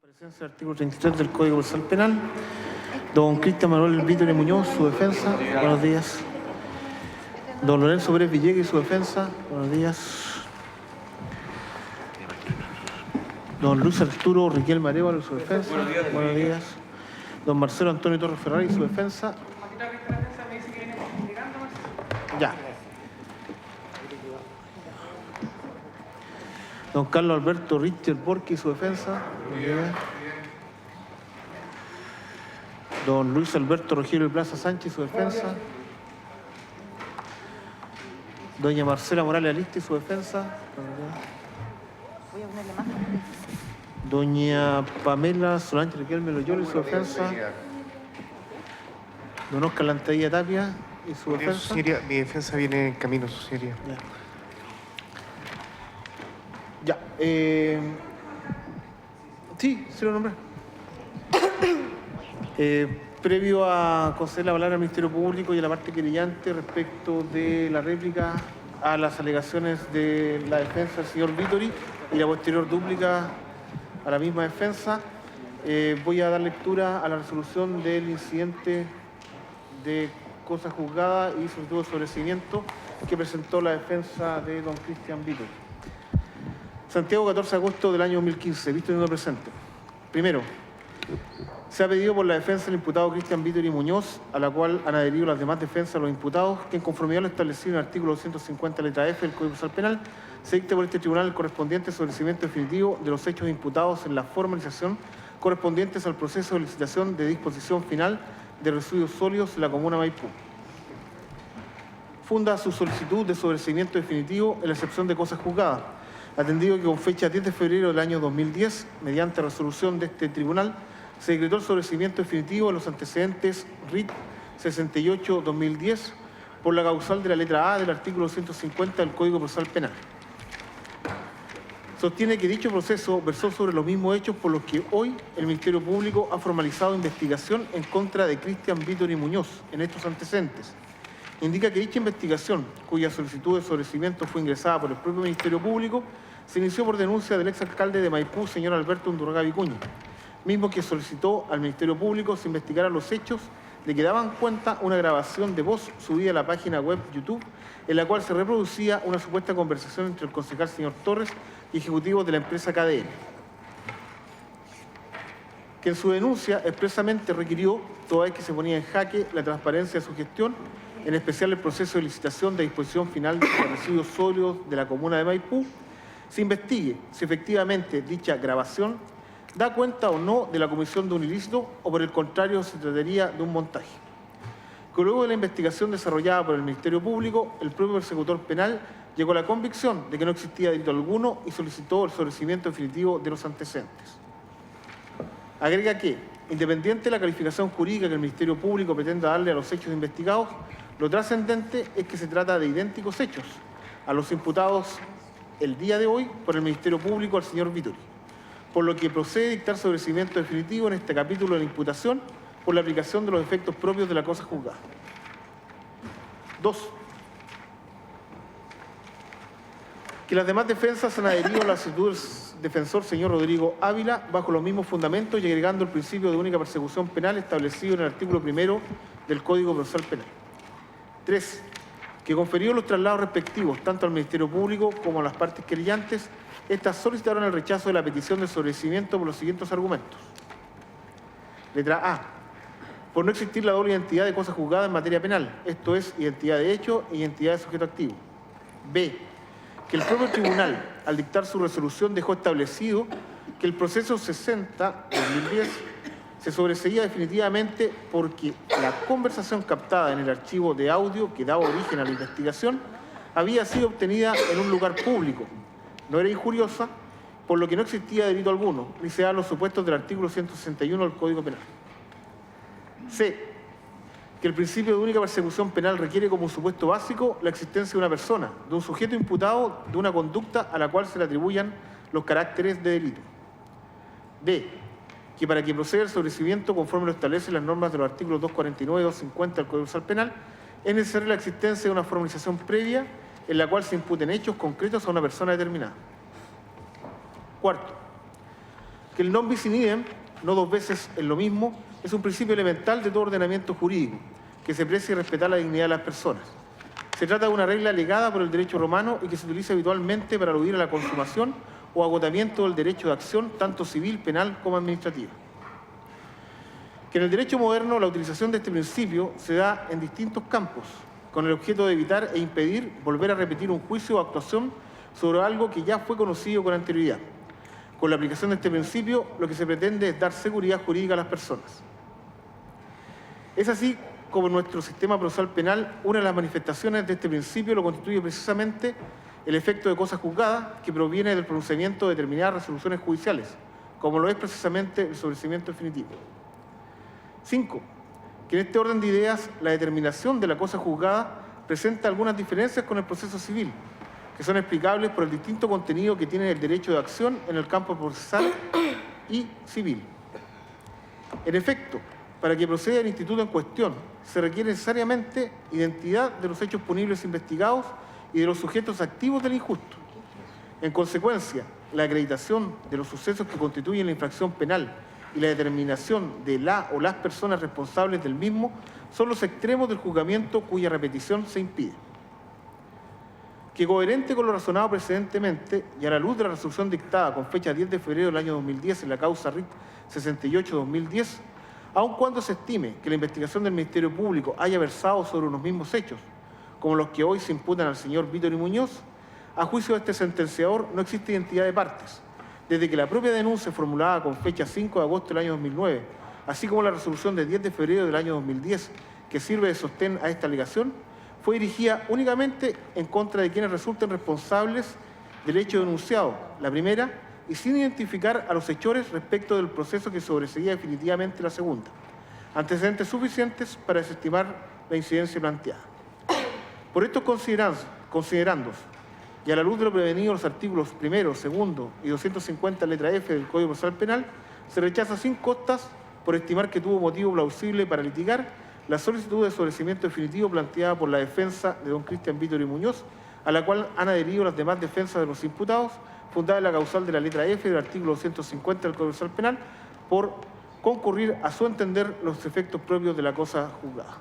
Presencia del artículo 33 del Código Procesal Penal. Don Cristian Manuel Vítor Muñoz, su defensa. Buenos días. Don Lorenzo Pérez Villegas y su defensa. Buenos días. Don Luis Arturo Riquelme Arévalo y su defensa. Buenos días. Don Marcelo Antonio Torres Ferrari y su defensa. Ya. Don Carlos Alberto Richter Borque y su defensa. Don Luis Alberto Rogelio Plaza Sánchez y su defensa. Doña Marcela Morales Aliste y su defensa. Doña Pamela Solange Riquelme Loyola y su defensa. Don Oscar Lantadilla Tapia y su defensa. Señoría, mi defensa viene en camino, su señoría. Ya. Sí, se lo nombré. Previo a conceder la palabra al Ministerio Público y a la parte querellante respecto de la réplica a las alegaciones de la defensa del señor Vítori y la posterior dúplica a la misma defensa, voy a dar lectura a la resolución del incidente de cosa juzgada y sobre todo sobreseimiento que presentó la defensa de don Cristian Vítori. Santiago, 14 de agosto del año 2015, visto y no presente. Primero, se ha pedido por la defensa del imputado Cristian Vítori Muñoz, a la cual han adherido las demás defensas de los imputados, que en conformidad a lo establecido en el artículo 250 letra F del Código Procesal Penal, se dicte por este tribunal el correspondiente sobreseimiento definitivo de los hechos imputados en la formalización correspondientes al proceso de licitación de disposición final de residuos sólidos en la comuna Maipú. Funda su solicitud de sobreseimiento definitivo en la excepción de cosas juzgadas, atendido que con fecha 10 de febrero del año 2010, mediante resolución de este tribunal, se decretó el sobreseimiento definitivo de los antecedentes RIT 68-2010 por la causal de la letra A del artículo 150 del Código Procesal Penal. Sostiene que dicho proceso versó sobre los mismos hechos por los que hoy el Ministerio Público ha formalizado investigación en contra de Cristian Vítori Muñoz en estos antecedentes. Indica que dicha investigación, cuya solicitud de sobreseimiento fue ingresada por el propio Ministerio Público, se inició por denuncia del exalcalde de Maipú, señor Alberto Undurraga Vicuña, mismo que solicitó al Ministerio Público se investigara los hechos de que daban cuenta una grabación de voz subida a la página web YouTube, en la cual se reproducía una supuesta conversación entre el concejal señor Torres y ejecutivos de la empresa KDN, que en su denuncia expresamente requirió, toda vez que se ponía en jaque la transparencia de su gestión, en especial el proceso de licitación de disposición final de residuos sólidos de la comuna de Maipú, se investigue si efectivamente dicha grabación da cuenta o no de la comisión de un ilícito o por el contrario se trataría de un montaje. Que luego de la investigación desarrollada por el Ministerio Público, el propio persecutor penal llegó a la convicción de que no existía delito alguno y solicitó el sobreseimiento definitivo de los antecedentes. Agrega que, independiente de la calificación jurídica que el Ministerio Público pretenda darle a los hechos investigados, lo trascendente es que se trata de idénticos hechos a los imputados el día de hoy por el Ministerio Público al señor Vítori, por lo que procede a dictar sobreseimiento definitivo en este capítulo de la imputación por la aplicación de los efectos propios de la cosa juzgada. 2. Que las demás defensas han adherido a la solicitud del defensor señor Rodrigo Ávila bajo los mismos fundamentos y agregando el principio de única persecución penal establecido en el artículo 1 del Código Procesal Penal. 3. Que conferidos los traslados respectivos tanto al Ministerio Público como a las partes querellantes, estas solicitaron el rechazo de la petición de sobreseimiento por los siguientes argumentos. Letra A. Por no existir la doble identidad de cosa juzgada en materia penal, esto es, identidad de hecho e identidad de sujeto activo. B. Que el propio tribunal, al dictar su resolución, dejó establecido que el proceso 60-2010 se sobreseía definitivamente porque la conversación captada en el archivo de audio que daba origen a la investigación había sido obtenida en un lugar público, no era injuriosa, por lo que no existía delito alguno, ni se dan los supuestos del artículo 161 del Código Penal. C. Que el principio de única persecución penal requiere como supuesto básico la existencia de una persona, de un sujeto imputado de una conducta a la cual se le atribuyan los caracteres de delito. D. Que para que proceda el sobreseimiento conforme lo establecen las normas de los artículos 249 y 250 del Código Procesal Penal, es necesaria la existencia de una formalización previa en la cual se imputen hechos concretos a una persona determinada. Cuarto, que el non bis in idem, no dos veces en lo mismo, es un principio elemental de todo ordenamiento jurídico, que se aprecia y respetar la dignidad de las personas. Se trata de una regla legada por el derecho romano y que se utiliza habitualmente para aludir a la consumación o agotamiento del derecho de acción, tanto civil, penal como administrativa. Que en el derecho moderno la utilización de este principio se da en distintos campos, con el objeto de evitar e impedir volver a repetir un juicio o actuación sobre algo que ya fue conocido con anterioridad. Con la aplicación de este principio, lo que se pretende es dar seguridad jurídica a las personas. Es así como en nuestro sistema procesal penal, una de las manifestaciones de este principio lo constituye precisamente el efecto de cosa juzgada que proviene del pronunciamiento de determinadas resoluciones judiciales, como lo es precisamente el sobreseimiento definitivo. 5. Que en este orden de ideas, la determinación de la cosa juzgada presenta algunas diferencias con el proceso civil, que son explicables por el distinto contenido que tiene el derecho de acción en el campo procesal y civil. En efecto, para que proceda el instituto en cuestión, se requiere necesariamente identidad de los hechos punibles investigados y de los sujetos activos del injusto. En consecuencia, la acreditación de los sucesos que constituyen la infracción penal y la determinación de la o las personas responsables del mismo son los extremos del juzgamiento cuya repetición se impide. Que coherente con lo razonado precedentemente y a la luz de la resolución dictada con fecha 10 de febrero del año 2010 en la causa RIT 68-2010, aun cuando se estime que la investigación del Ministerio Público haya versado sobre unos mismos hechos, como los que hoy se imputan al señor Vítor y Muñoz, a juicio de este sentenciador no existe identidad de partes, desde que la propia denuncia formulada con fecha 5 de agosto del año 2009, así como la resolución de 10 de febrero del año 2010, que sirve de sostén a esta alegación, fue dirigida únicamente en contra de quienes resulten responsables del hecho denunciado, la primera, y sin identificar a los hechores respecto del proceso que sobreseguía definitivamente la segunda, antecedentes suficientes para desestimar la incidencia planteada. Por estos considerandos, y a la luz de lo prevenido en los artículos 1, 2 y 250 letra F del Código Procesal Penal, se rechaza sin costas por estimar que tuvo motivo plausible para litigar la solicitud de sobreseimiento definitivo planteada por la defensa de don Cristian Vítor y Muñoz, a la cual han adherido las demás defensas de los imputados, fundada en la causal de la letra F del artículo 250 del Código Procesal Penal, por concurrir a su entender los efectos propios de la cosa juzgada.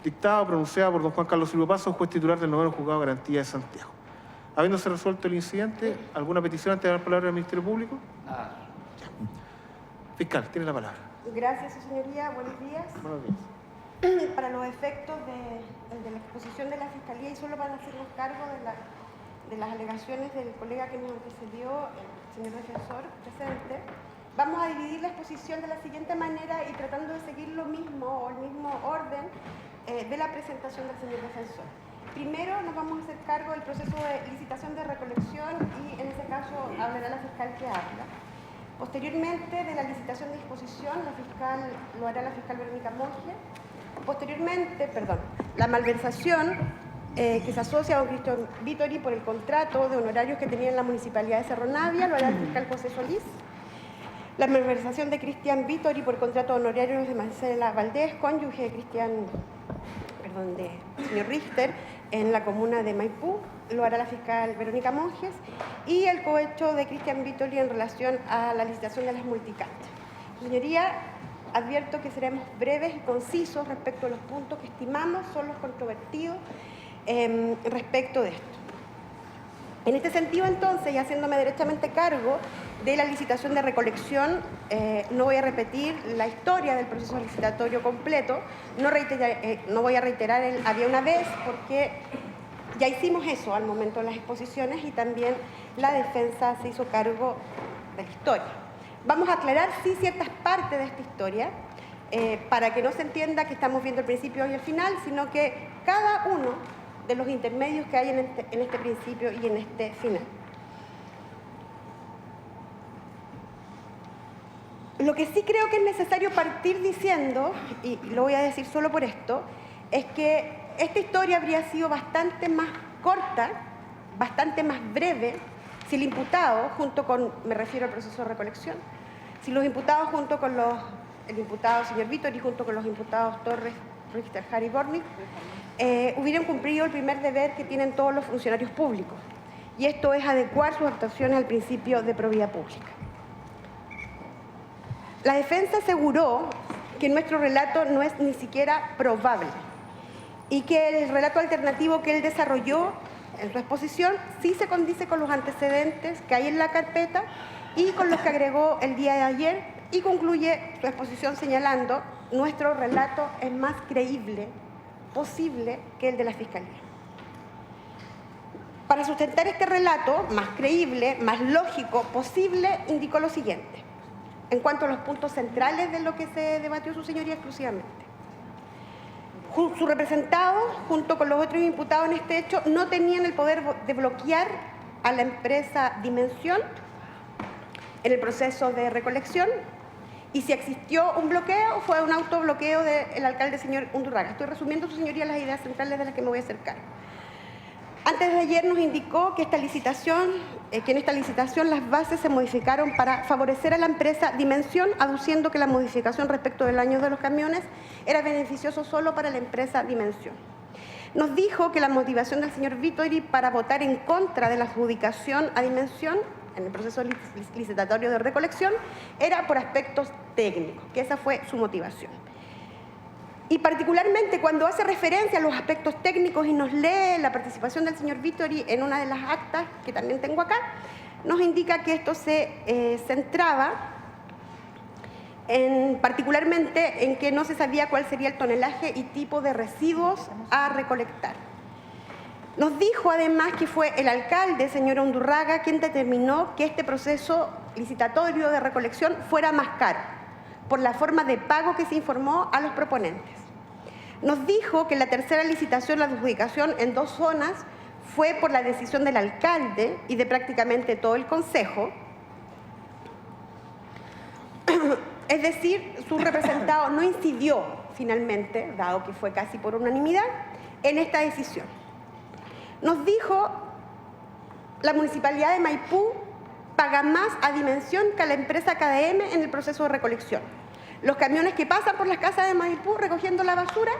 Dictada o pronunciada por don Juan Carlos Silva Paso, juez titular del 9º Juzgado de Garantía de Santiago. Habiéndose resuelto el incidente, ¿alguna petición antes de dar la palabra al Ministerio Público? Ya. Fiscal, tiene la palabra. Gracias, su señoría. Buenos días. Buenos días. Para los efectos de la exposición de la Fiscalía y solo para hacernos cargo de las alegaciones del colega que nos antecedió, el señor defensor presente, vamos a dividir la exposición de la siguiente manera y tratando de seguir lo mismo o el mismo orden de la presentación del señor defensor. Primero nos vamos a hacer cargo del proceso de licitación de recolección y en ese caso hablará la fiscal que habla. Posteriormente de la licitación de disposición, lo hará la fiscal Verónica Monge. Posteriormente, la malversación que se asocia a don Cristian Vítori por el contrato de honorarios que tenía en la Municipalidad de Cerro Navia, lo hará el fiscal José Solís. La malversación de Cristian Vítori por contrato de honorarios de Marcela Valdés, cónyuge de señor Richter, en la comuna de Maipú, lo hará la fiscal Verónica Monjes, y el cohecho de Cristian Vítori en relación a la licitación de las multicanchas. Señoría, advierto que seremos breves y concisos respecto a los puntos que estimamos son los controvertidos respecto de esto. En este sentido, entonces, y haciéndome derechamente cargo de la licitación de recolección, no voy a repetir la historia del proceso licitatorio completo, no voy a reiterar el había una vez, porque ya hicimos eso al momento de las exposiciones y también la defensa se hizo cargo de la historia. Vamos a aclarar, sí, ciertas partes de esta historia, para que no se entienda que estamos viendo el principio y el final, sino que cada uno de los intermedios que hay en este principio y en este final. Lo que sí creo que es necesario partir diciendo, y lo voy a decir solo por esto, es que esta historia habría sido bastante más corta, bastante más breve, si el imputado, junto con, me refiero al proceso de recolección, si los imputados junto con el imputado señor Vítor y junto con los imputados Torres, Richter, Harry Bornik, hubieran cumplido el primer deber que tienen todos los funcionarios públicos, y esto es adecuar sus actuaciones al principio de probidad pública. La defensa aseguró que nuestro relato no es ni siquiera probable y que el relato alternativo que él desarrolló en su exposición sí se condice con los antecedentes que hay en la carpeta y con los que agregó el día de ayer, y concluye su exposición señalando: nuestro relato es más creíble posible que el de la Fiscalía. Para sustentar este relato, más creíble, más lógico posible, indicó lo siguiente, en cuanto a los puntos centrales de lo que se debatió su señoría exclusivamente. Su representado, junto con los otros imputados en este hecho, no tenían el poder de bloquear a la empresa Dimensión en el proceso de recolección, y si existió un bloqueo, fue un autobloqueo del alcalde señor Undurraga. Estoy resumiendo, su señoría, las ideas centrales de las que me voy a acercar. Antes de ayer nos indicó que en esta licitación las bases se modificaron para favorecer a la empresa Dimensión, aduciendo que la modificación respecto del año de los camiones era beneficioso solo para la empresa Dimensión. Nos dijo que la motivación del señor Vittori para votar en contra de la adjudicación a Dimensión en el proceso licitatorio de recolección era por aspectos técnicos, que esa fue su motivación. Y particularmente cuando hace referencia a los aspectos técnicos y nos lee la participación del señor Vittori en una de las actas que también tengo acá, nos indica que esto se centraba particularmente en que no se sabía cuál sería el tonelaje y tipo de residuos a recolectar. Nos dijo además que fue el alcalde, señor Undurraga, quien determinó que este proceso licitatorio de recolección fuera más caro, por la forma de pago que se informó a los proponentes. Nos dijo que la tercera licitación, la adjudicación en 2 zonas, fue por la decisión del alcalde y de prácticamente todo el consejo. Es decir, su representado no incidió finalmente, dado que fue casi por unanimidad, en esta decisión. Nos dijo: la Municipalidad de Maipú paga más a Dimensión que a la empresa KDM en el proceso de recolección. Los camiones que pasan por las casas de Maipú recogiendo la basura,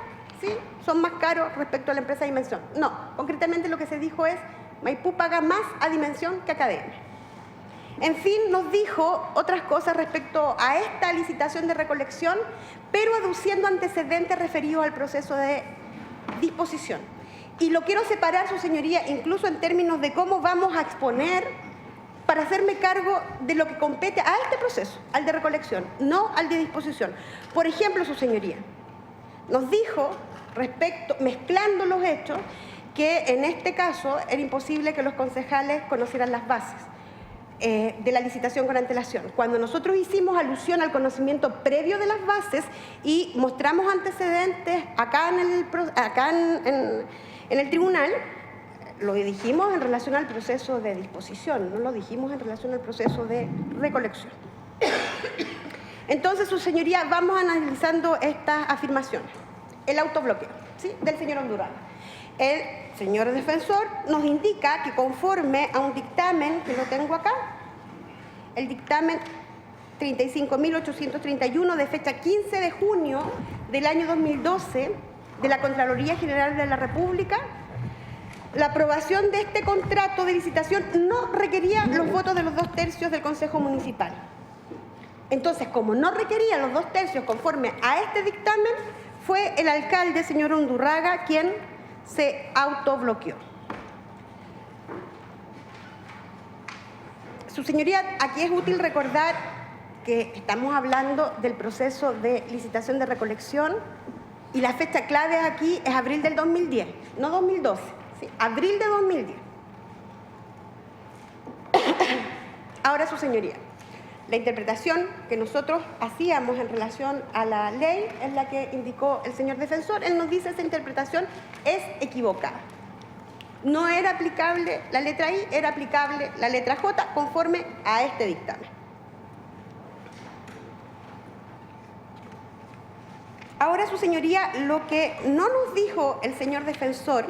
sí, son más caros respecto a la empresa Dimensión. No, concretamente lo que se dijo es: Maipú paga más a Dimensión que a KDM. En fin, nos dijo otras cosas respecto a esta licitación de recolección, pero aduciendo antecedentes referidos al proceso de disposición. Y lo quiero separar, su señoría, incluso en términos de cómo vamos a exponer para hacerme cargo de lo que compete a este proceso, al de recolección, no al de disposición. Por ejemplo, su señoría, nos dijo, mezclando los hechos, que en este caso era imposible que los concejales conocieran las bases de la licitación con antelación. Cuando nosotros hicimos alusión al conocimiento previo de las bases y mostramos antecedentes acá en el tribunal, lo dijimos en relación al proceso de disposición, no lo dijimos en relación al proceso de recolección. Entonces, su señoría, vamos analizando estas afirmaciones. El autobloqueo, ¿sí?, del señor Undurraga. El señor defensor nos indica que conforme a un dictamen, que lo tengo acá, el dictamen 35.831 de fecha 15 de junio del año 2012 de la Contraloría General de la República, la aprobación de este contrato de licitación no requería los votos de los 2/3 del Consejo Municipal. Entonces, como no requería los 2/3 conforme a este dictamen, fue el alcalde, señor Undurraga, quien se autobloqueó. Su señoría, aquí es útil recordar que estamos hablando del proceso de licitación de recolección y la fecha clave aquí es abril del 2010, no 2012, ¿sí?, abril de 2010. Ahora, su señoría, la interpretación que nosotros hacíamos en relación a la ley es la que indicó el señor defensor. Él nos dice que esa interpretación es equivocada. No era aplicable la letra I, era aplicable la letra J conforme a este dictamen. Ahora, su señoría, lo que no nos dijo el señor defensor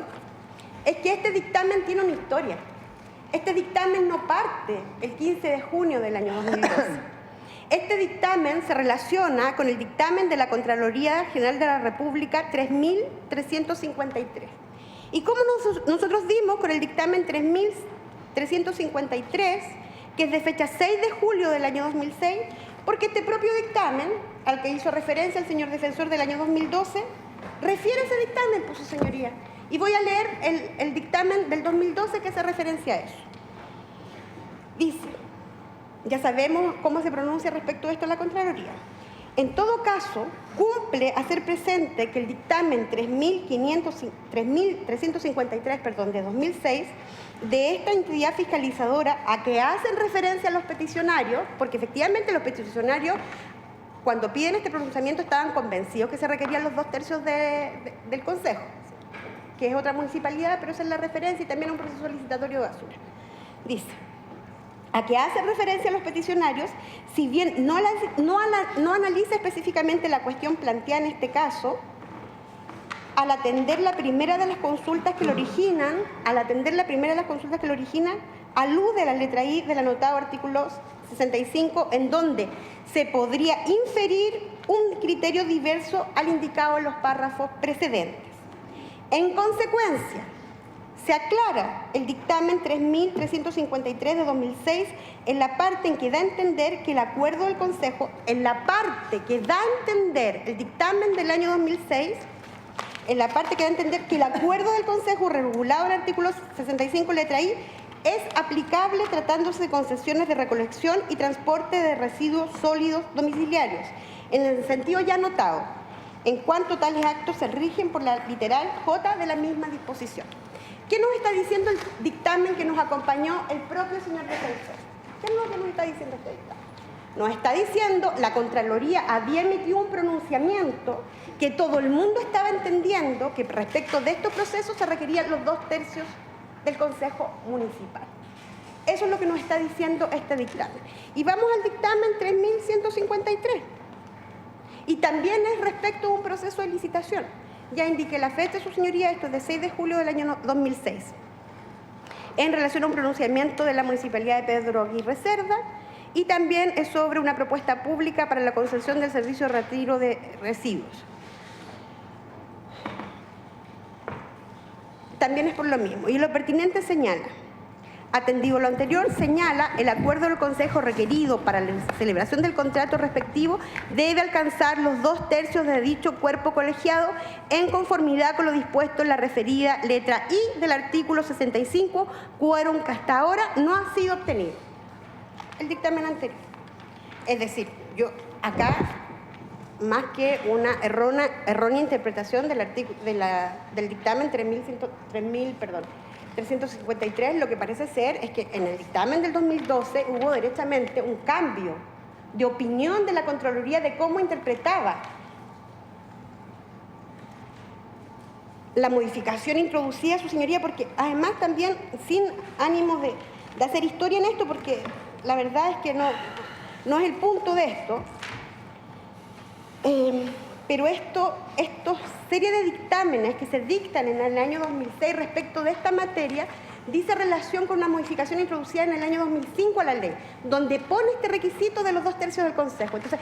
es que este dictamen tiene una historia. Este dictamen no parte el 15 de junio del año 2012. Este dictamen se relaciona con el dictamen de la Contraloría General de la República 3.353. Y como nosotros dimos con el dictamen 3.353, que es de fecha 6 de julio del año 2006, Porque este propio dictamen, al que hizo referencia el señor defensor del año 2012, refiere a ese dictamen, pues, su señoría. Y voy a leer el dictamen del 2012 que hace referencia a eso. Dice, ya sabemos cómo se pronuncia respecto de esto la Contraloría. En todo caso, cumple hacer presente que el dictamen 3.353 de 2006 de esta entidad fiscalizadora a que hacen referencia a los peticionarios, porque efectivamente los peticionarios, cuando piden este pronunciamiento, estaban convencidos que se requerían los 2/3 del Consejo, que es otra municipalidad, pero esa es la referencia, y también un proceso licitatorio de basura. Dice, a que hace referencia a los peticionarios, si bien no analiza específicamente la cuestión planteada en este caso, al atender la primera de las consultas que lo originan, alude a la letra I del anotado artículo 65, en donde se podría inferir un criterio diverso al indicado en los párrafos precedentes. En consecuencia, se aclara el dictamen 3.353 de 2006 en la parte en que da a entender que el acuerdo del Consejo, el dictamen del año 2006, en la parte que da a entender que el acuerdo del Consejo regulado en el artículo 65 letra I es aplicable tratándose de concesiones de recolección y transporte de residuos sólidos domiciliarios, en el sentido ya anotado, en cuanto tales actos se rigen por la literal J de la misma disposición. ¿Qué nos está diciendo el dictamen que nos acompañó el propio señor defensor? ¿Qué es lo que nos está diciendo este dictamen? Nos está diciendo, la Contraloría había emitido un pronunciamiento que todo el mundo estaba entendiendo que respecto de estos procesos se requerían los 2/3 del Consejo Municipal. Eso es lo que nos está diciendo este dictamen. Y vamos al dictamen 3.153. Y también es respecto a un proceso de licitación. Ya indiqué la fecha, su señoría, esto es de 6 de julio del año 2006. En relación a un pronunciamiento de la Municipalidad de Pedro Aguirre Cerda, y también es sobre una propuesta pública para la concesión del servicio de retiro de residuos. También es por lo mismo. Y lo pertinente señala, atendido lo anterior, señala el acuerdo del Consejo requerido para la celebración del contrato respectivo debe alcanzar los 2/3 de dicho cuerpo colegiado en conformidad con lo dispuesto en la referida letra I del artículo 65, quórum que hasta ahora no ha sido obtenido. El dictamen anterior. Es decir, yo acá, más que una errónea interpretación del dictamen 353, lo que parece ser es que en el dictamen del 2012 hubo derechamente un cambio de opinión de la Contraloría de cómo interpretaba la modificación introducida, su señoría, porque además también sin ánimo de hacer historia en esto, porque la verdad es que no es el punto de esto, pero estos serie de dictámenes que se dictan en el año 2006 respecto de esta materia dice relación con una modificación introducida en el año 2005 a la ley, donde pone este requisito de los 2/3 del Consejo. Entonces,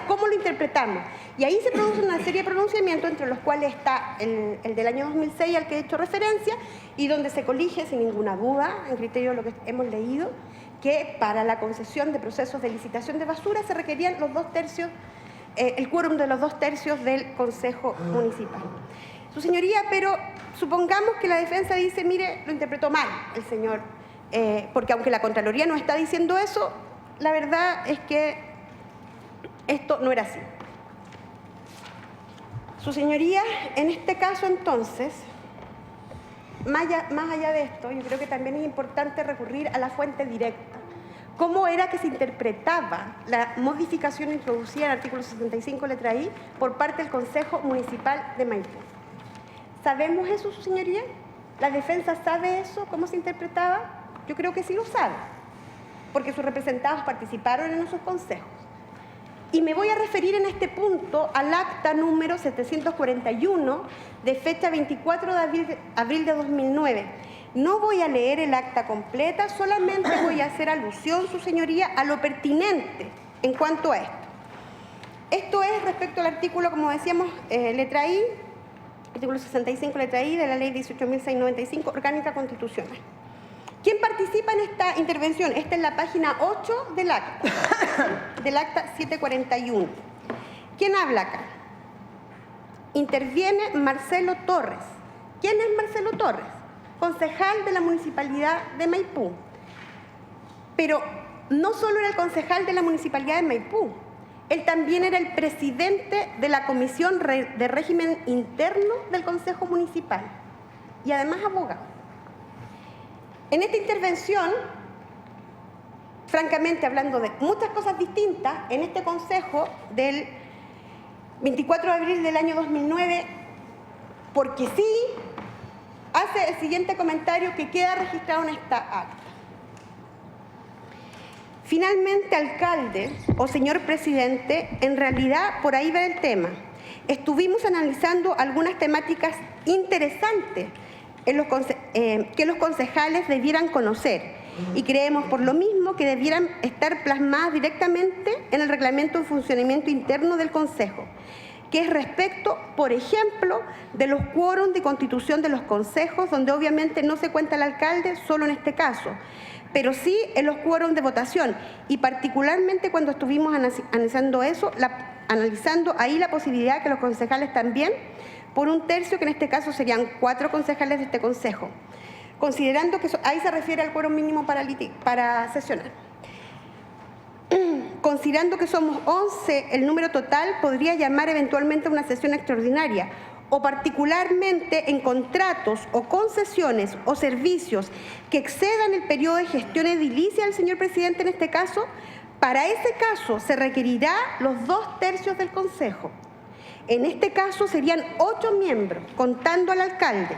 ¿cómo lo interpretamos? Y ahí se produce una serie de pronunciamientos, entre los cuales está el del año 2006 al que he hecho referencia, y donde se colige sin ninguna duda, en criterio de lo que hemos leído, que para la concesión de procesos de licitación de basura se requerían los 2/3, el quórum de los 2/3 del Consejo Municipal. Su señoría, pero supongamos que la defensa dice, mire, lo interpretó mal el señor, porque aunque la Contraloría no está diciendo eso, la verdad es que esto no era así. Su señoría, en este caso entonces, más allá de esto, yo creo que también es importante recurrir a la fuente directa. ¿Cómo era que se interpretaba la modificación introducida en el artículo 65, letra I, por parte del Consejo Municipal de Maipú? ¿Sabemos eso, su señoría? ¿La defensa sabe eso? ¿Cómo se interpretaba? Yo creo que sí lo sabe, porque sus representados participaron en esos consejos. Y me voy a referir en este punto al acta número 741 de fecha 24 de abril de 2009. No voy a leer el acta completa, solamente voy a hacer alusión, su señoría, a lo pertinente en cuanto a esto. Esto es respecto al artículo, como decíamos, letra I, artículo 65, letra I de la ley 18.695, orgánica constitucional. ¿Quién participa en esta intervención? Esta es la página 8 del acta 741. ¿Quién habla acá? Interviene Marcelo Torres. ¿Quién es Marcelo Torres? Concejal de la Municipalidad de Maipú. Pero no solo era el concejal de la Municipalidad de Maipú, él también era el presidente de la Comisión de Régimen Interno del Consejo Municipal y además abogado. En esta intervención, francamente hablando de muchas cosas distintas, en este consejo del 24 de abril del año 2009, porque sí, hace el siguiente comentario que queda registrado en esta acta. Finalmente, alcalde o señor presidente, en realidad por ahí va el tema. Estuvimos analizando algunas temáticas interesantes que los concejales debieran conocer y creemos por lo mismo que debieran estar plasmadas directamente en el reglamento de funcionamiento interno del Consejo, que es respecto, por ejemplo, de los quórums de constitución de los consejos, donde obviamente no se cuenta el alcalde solo en este caso, pero sí en los quórums de votación, y particularmente cuando estuvimos analizando eso, analizando ahí la posibilidad que los concejales también, por 1/3, que en este caso serían 4 concejales de este consejo, considerando que ahí se refiere al quórum mínimo para sesionar. Considerando que somos 11, el número total podría llamar eventualmente a una sesión extraordinaria, o particularmente en contratos o concesiones o servicios que excedan el periodo de gestión edilicia del señor presidente en este caso. Para ese caso se requerirá los 2/3 del Consejo. En este caso serían 8 miembros, contando al alcalde.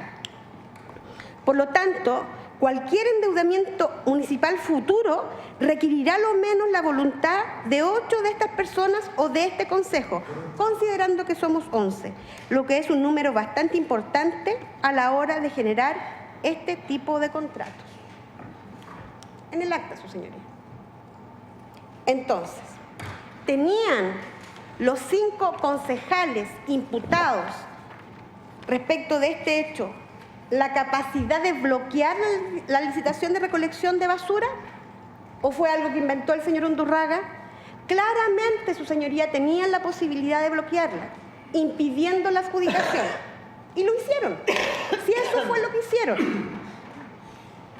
Por lo tanto, cualquier endeudamiento municipal futuro requerirá lo menos la voluntad de 8 de estas personas o de este consejo, considerando que somos 11, lo que es un número bastante importante a la hora de generar este tipo de contratos. En el acta, su señoría. Entonces, tenían los 5 concejales imputados respecto de este hecho la capacidad de bloquear la licitación de recolección de basura, o fue algo que inventó el señor Undurraga. Claramente, su señoría, tenían la posibilidad de bloquearla, impidiendo la adjudicación, y lo hicieron. Si eso fue lo que hicieron.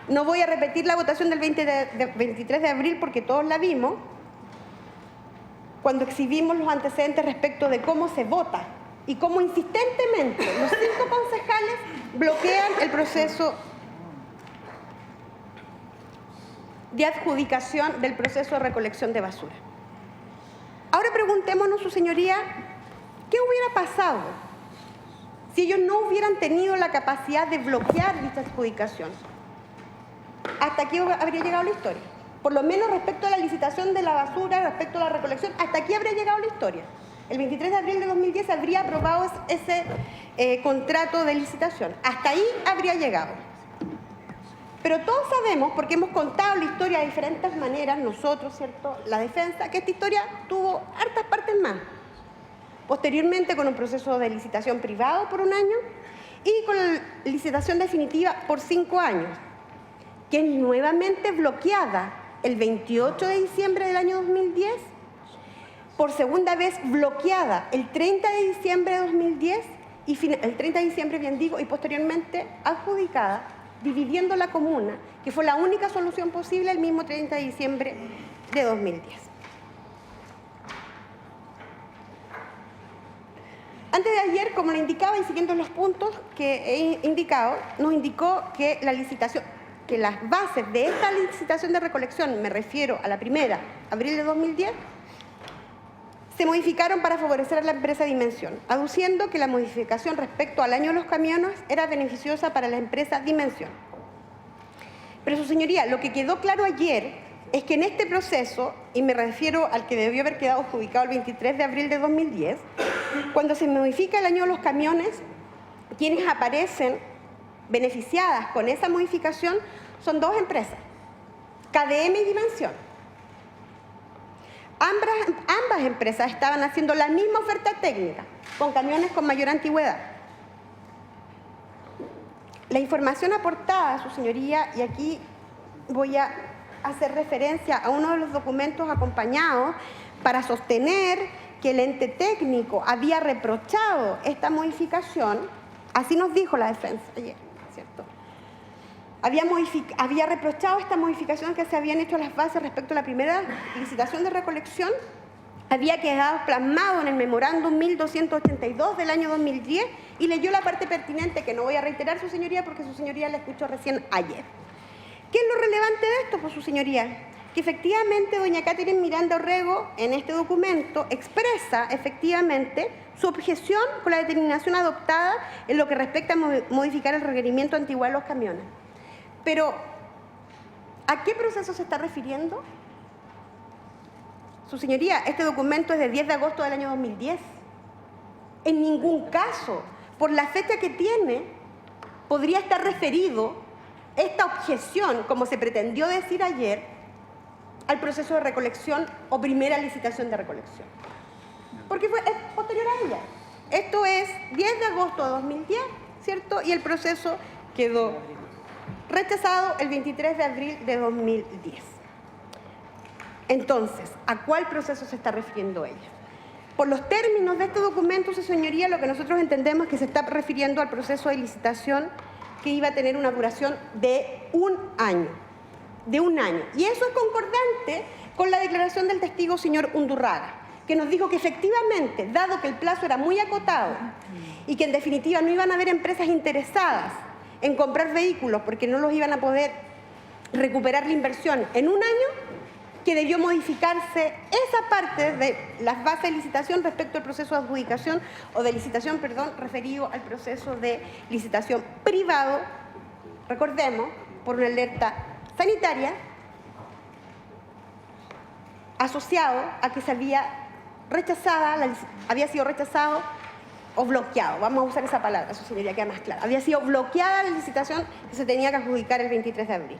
No voy a repetir la votación del 23 de abril porque todos la vimos, cuando exhibimos los antecedentes respecto de cómo se vota y cómo insistentemente los 5 concejales bloquean el proceso de adjudicación del proceso de recolección de basura. Ahora preguntémonos, su señoría, ¿qué hubiera pasado si ellos no hubieran tenido la capacidad de bloquear dicha adjudicación? ¿Hasta aquí habría llegado la historia? Por lo menos respecto a la licitación de la basura, respecto a la recolección, hasta aquí habría llegado la historia. El 23 de abril de 2010 habría aprobado ese contrato de licitación. Hasta ahí habría llegado. Pero todos sabemos, porque hemos contado la historia de diferentes maneras, nosotros, ¿cierto?, la defensa, que esta historia tuvo hartas partes más. Posteriormente, con un proceso de licitación privado por 1 año y con la licitación definitiva por 5 años, que es nuevamente bloqueada el 28 de diciembre del año 2010, por segunda vez bloqueada el 30 de diciembre de 2010, y el 30 de diciembre, bien digo, y posteriormente adjudicada, dividiendo la comuna, que fue la única solución posible el mismo 30 de diciembre de 2010. Antes de ayer, como le indicaba y siguiendo los puntos que he indicado, nos indicó que la licitación, que las bases de esta licitación de recolección, me refiero a la primera, abril de 2010, se modificaron para favorecer a la empresa Dimensión, aduciendo que la modificación respecto al año de los camiones era beneficiosa para la empresa Dimensión. Pero, su señoría, lo que quedó claro ayer es que en este proceso, y me refiero al que debió haber quedado adjudicado el 23 de abril de 2010, cuando se modifica el año de los camiones, quienes aparecen beneficiadas con esa modificación son 2 empresas, KDM y Dimensión. Ambas empresas estaban haciendo la misma oferta técnica, con camiones con mayor antigüedad. La información aportada, su señoría, y aquí voy a hacer referencia a uno de los documentos acompañados para sostener que el ente técnico había reprochado esta modificación. Así nos dijo la defensa ayer, ¿cierto? Había reprochado esta modificación que se habían hecho las bases respecto a la primera licitación de recolección. Había quedado plasmado en el memorándum 1282 del año 2010 y leyó la parte pertinente, que no voy a reiterar, su señoría, porque su señoría la escuchó recién ayer. ¿Qué es lo relevante de esto, pues, su señoría? Que efectivamente doña Catherine Miranda Orrego, en este documento, expresa efectivamente su objeción con la determinación adoptada en lo que respecta a modificar el requerimiento antiguo de los camiones. Pero, ¿a qué proceso se está refiriendo? Su señoría, este documento es de 10 de agosto del año 2010. En ningún caso, por la fecha que tiene, podría estar referido esta objeción, como se pretendió decir ayer, al proceso de recolección o primera licitación de recolección. Porque es posterior a ella. Esto es 10 de agosto de 2010, ¿cierto? Y el proceso quedó rechazado el 23 de abril de 2010. Entonces, ¿a cuál proceso se está refiriendo ella? Por los términos de este documento, su señoría, lo que nosotros entendemos es que se está refiriendo al proceso de licitación que iba a tener una duración de un año. Y eso es concordante con la declaración del testigo señor Undurraga, que nos dijo que efectivamente, dado que el plazo era muy acotado y que en definitiva no iban a haber empresas interesadas en comprar vehículos porque no los iban a poder recuperar la inversión en un año, que debió modificarse esa parte de las bases de licitación respecto al proceso de adjudicación o de licitación, referido al proceso de licitación privado, recordemos, por una alerta sanitaria, asociado a que había sido rechazado o bloqueado, vamos a usar esa palabra, su señoría queda más clara, había sido bloqueada la licitación que se tenía que adjudicar el 23 de abril.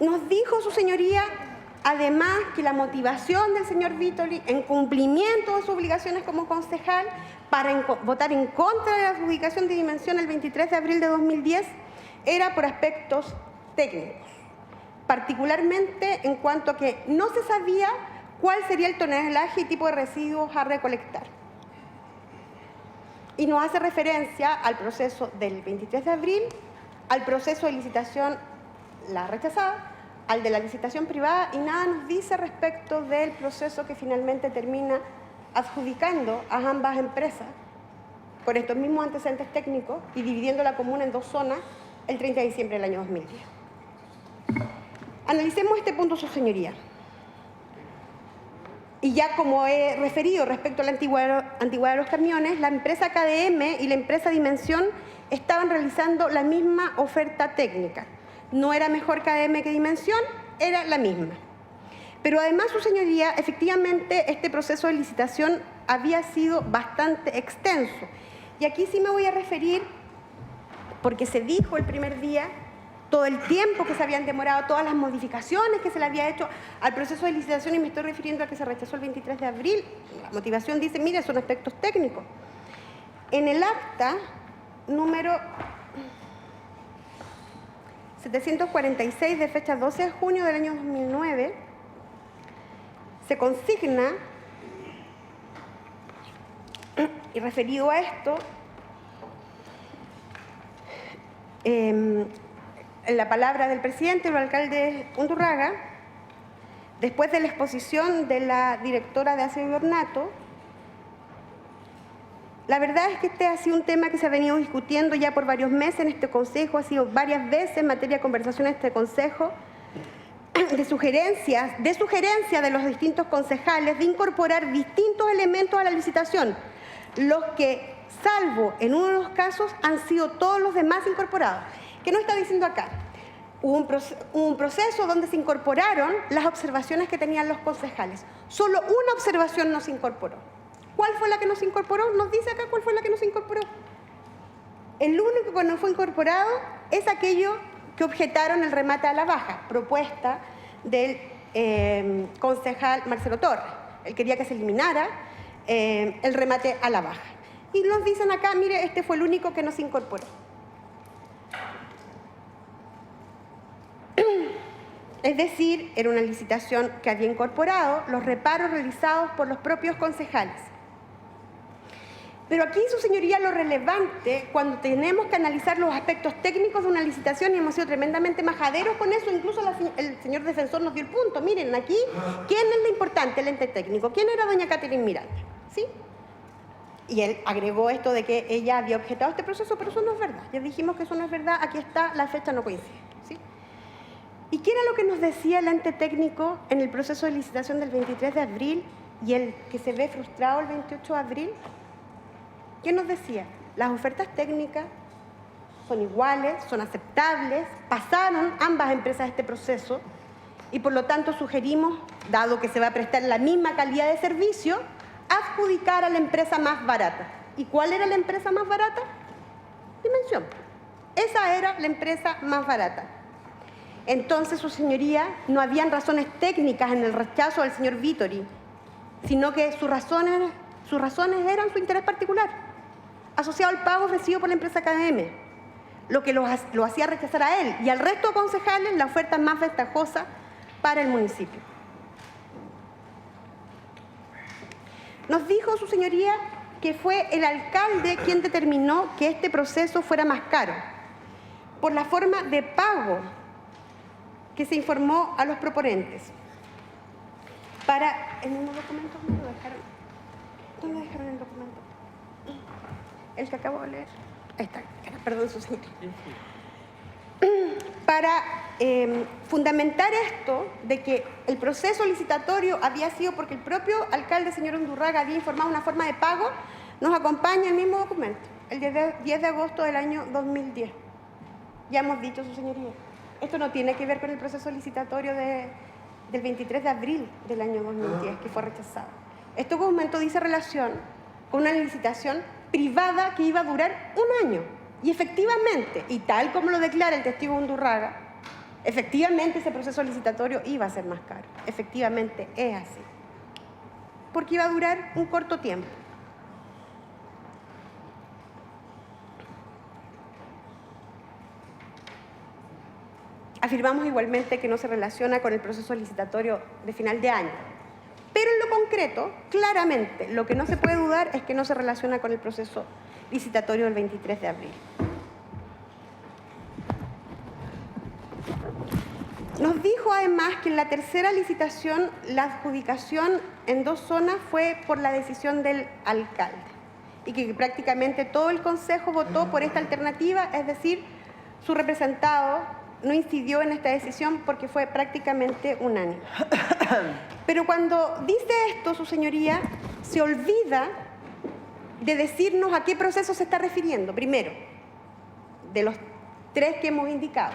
Nos dijo su señoría, además, que la motivación del señor Vitoli en cumplimiento de sus obligaciones como concejal para votar en contra de la adjudicación de dimensión el 23 de abril de 2010 era por aspectos técnicos, particularmente en cuanto a que no se sabía cuál sería el tonelaje y tipo de residuos a recolectar. Y nos hace referencia al proceso del 23 de abril, al proceso de licitación la rechazada, al de la licitación privada, y nada nos dice respecto del proceso que finalmente termina adjudicando a ambas empresas con estos mismos antecedentes técnicos y dividiendo la comuna en dos zonas el 30 de diciembre del año 2010. Analicemos este punto, su señoría. Y ya como he referido respecto a la antigüedad de los camiones, la empresa KDM y la empresa Dimensión estaban realizando la misma oferta técnica. No era mejor KDM que Dimensión, era la misma. Pero además, su señoría, efectivamente este proceso de licitación había sido bastante extenso. Y aquí sí me voy a referir, porque se dijo el primer día, todo el tiempo que se habían demorado, todas las modificaciones que se le había hecho al proceso de licitación, y me estoy refiriendo a que se rechazó el 23 de abril. La motivación dice, mire, son aspectos técnicos. En el acta número 746 de fecha 12 de junio del año 2009, se consigna, y referido a esto, en la palabra del presidente, el alcalde Undurraga, después de la exposición de la directora de Aseo y Ornato, la verdad es que este ha sido un tema que se ha venido discutiendo ya por varios meses en este Consejo, ha sido varias veces en materia de conversación en este Consejo, de sugerencia de los distintos concejales de incorporar distintos elementos a la licitación, los que, salvo en uno de los casos, han sido todos los demás incorporados. ¿Qué nos está diciendo acá? Hubo un proceso donde se incorporaron las observaciones que tenían los concejales. Solo una observación no se incorporó. ¿Cuál fue la que no se incorporó? Nos dice acá cuál fue la que no se incorporó. El único que no fue incorporado es aquello que objetaron el remate a la baja, propuesta del concejal Marcelo Torres. Él quería que se eliminara el remate a la baja. Y nos dicen acá, mire, este fue el único que no se incorporó. Es decir, era una licitación que había incorporado los reparos realizados por los propios concejales. Pero aquí, su señoría, lo relevante, cuando tenemos que analizar los aspectos técnicos de una licitación, y hemos sido tremendamente majaderos con eso, incluso el señor defensor nos dio el punto. Miren, aquí, ¿quién es lo importante, el ente técnico? ¿Quién era doña Catherine Miranda? ¿Sí? Y él agregó esto de que ella había objetado este proceso, pero eso no es verdad. Ya dijimos que eso no es verdad, aquí está, la fecha no coincide. ¿Sí? ¿Y qué era lo que nos decía el ente técnico en el proceso de licitación del 23 de abril y el que se ve frustrado el 28 de abril? ¿Qué nos decía? Las ofertas técnicas son iguales, son aceptables, pasaron ambas empresas este proceso y por lo tanto sugerimos, dado que se va a prestar la misma calidad de servicio, adjudicar a la empresa más barata. ¿Y cuál era la empresa más barata? Dimensión. Esa era la empresa más barata. Entonces, su señoría, no habían razones técnicas en el rechazo del señor Vittori, sino que sus razones eran su interés particular, asociado al pago ofrecido por la empresa KDM, lo que lo hacía rechazar a él y al resto de concejales la oferta más ventajosa para el municipio. Nos dijo su señoría que fue el alcalde quien determinó que este proceso fuera más caro, por la forma de pago que se informó a los proponentes. Para el mismo documento, ¿dónde lo dejaron? ¿Dónde dejaron el documento? El que acabo de leer. Ahí está, perdón, su señoría. Para fundamentar esto de que el proceso licitatorio había sido porque el propio alcalde, señor Undurraga, había informado una forma de pago, nos acompaña el mismo documento, el 10 de agosto del año 2010. Ya hemos dicho, su señoría, esto no tiene que ver con el proceso licitatorio del 23 de abril del año 2010, que fue rechazado. Este documento dice relación con una licitación privada que iba a durar un año. Y efectivamente, y tal como lo declara el testigo Undurraga, efectivamente ese proceso licitatorio iba a ser más caro. Efectivamente es así. Porque iba a durar un corto tiempo. Afirmamos igualmente que no se relaciona con el proceso licitatorio de final de año. Pero en lo concreto, claramente, lo que no se puede dudar es que no se relaciona con el proceso licitatorio del 23 de abril. Nos dijo además que en la tercera licitación la adjudicación en 2 zonas fue por la decisión del alcalde y que prácticamente todo el consejo votó por esta alternativa, es decir, su representado no incidió en esta decisión porque fue prácticamente unánime. Pero cuando dice esto, su señoría, se olvida de decirnos a qué proceso se está refiriendo. Primero, de los 3 que hemos indicado.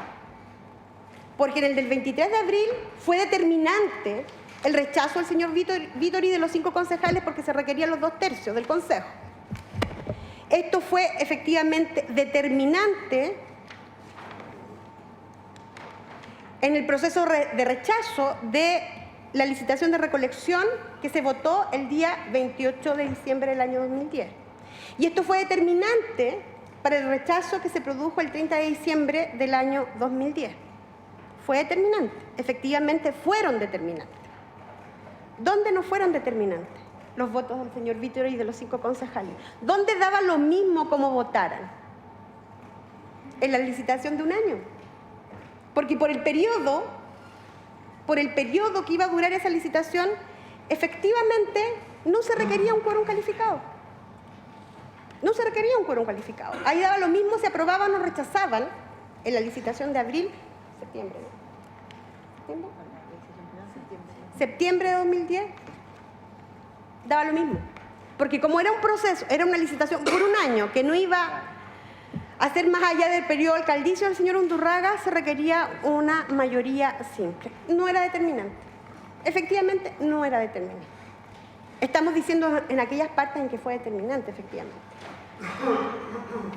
Porque en el del 23 de abril fue determinante el rechazo del señor Vittori de los 5 concejales porque se requerían los 2/3 del consejo. Esto fue efectivamente determinante en el proceso de rechazo de la licitación de recolección que se votó el día 28 de diciembre del año 2010. Y esto fue determinante para el rechazo que se produjo el 30 de diciembre del año 2010. Fue determinante, efectivamente fueron determinantes. ¿Dónde no fueron determinantes? Los votos del señor Vittori y de los 5 concejales. ¿Dónde daba lo mismo como votaran? En la licitación de un año. Porque por el periodo que iba a durar esa licitación, efectivamente no se requería un quórum calificado. No se requería un quórum calificado. Ahí daba lo mismo si aprobaban o rechazaban en la licitación de abril, septiembre, ¿no? Septiembre de 2010, daba lo mismo. Porque como era un proceso, era una licitación por un año que no iba a ser más allá del periodo alcaldicio del señor Undurraga, se requería una mayoría simple. No era determinante. Efectivamente, no era determinante. Estamos diciendo en aquellas partes en que fue determinante, efectivamente.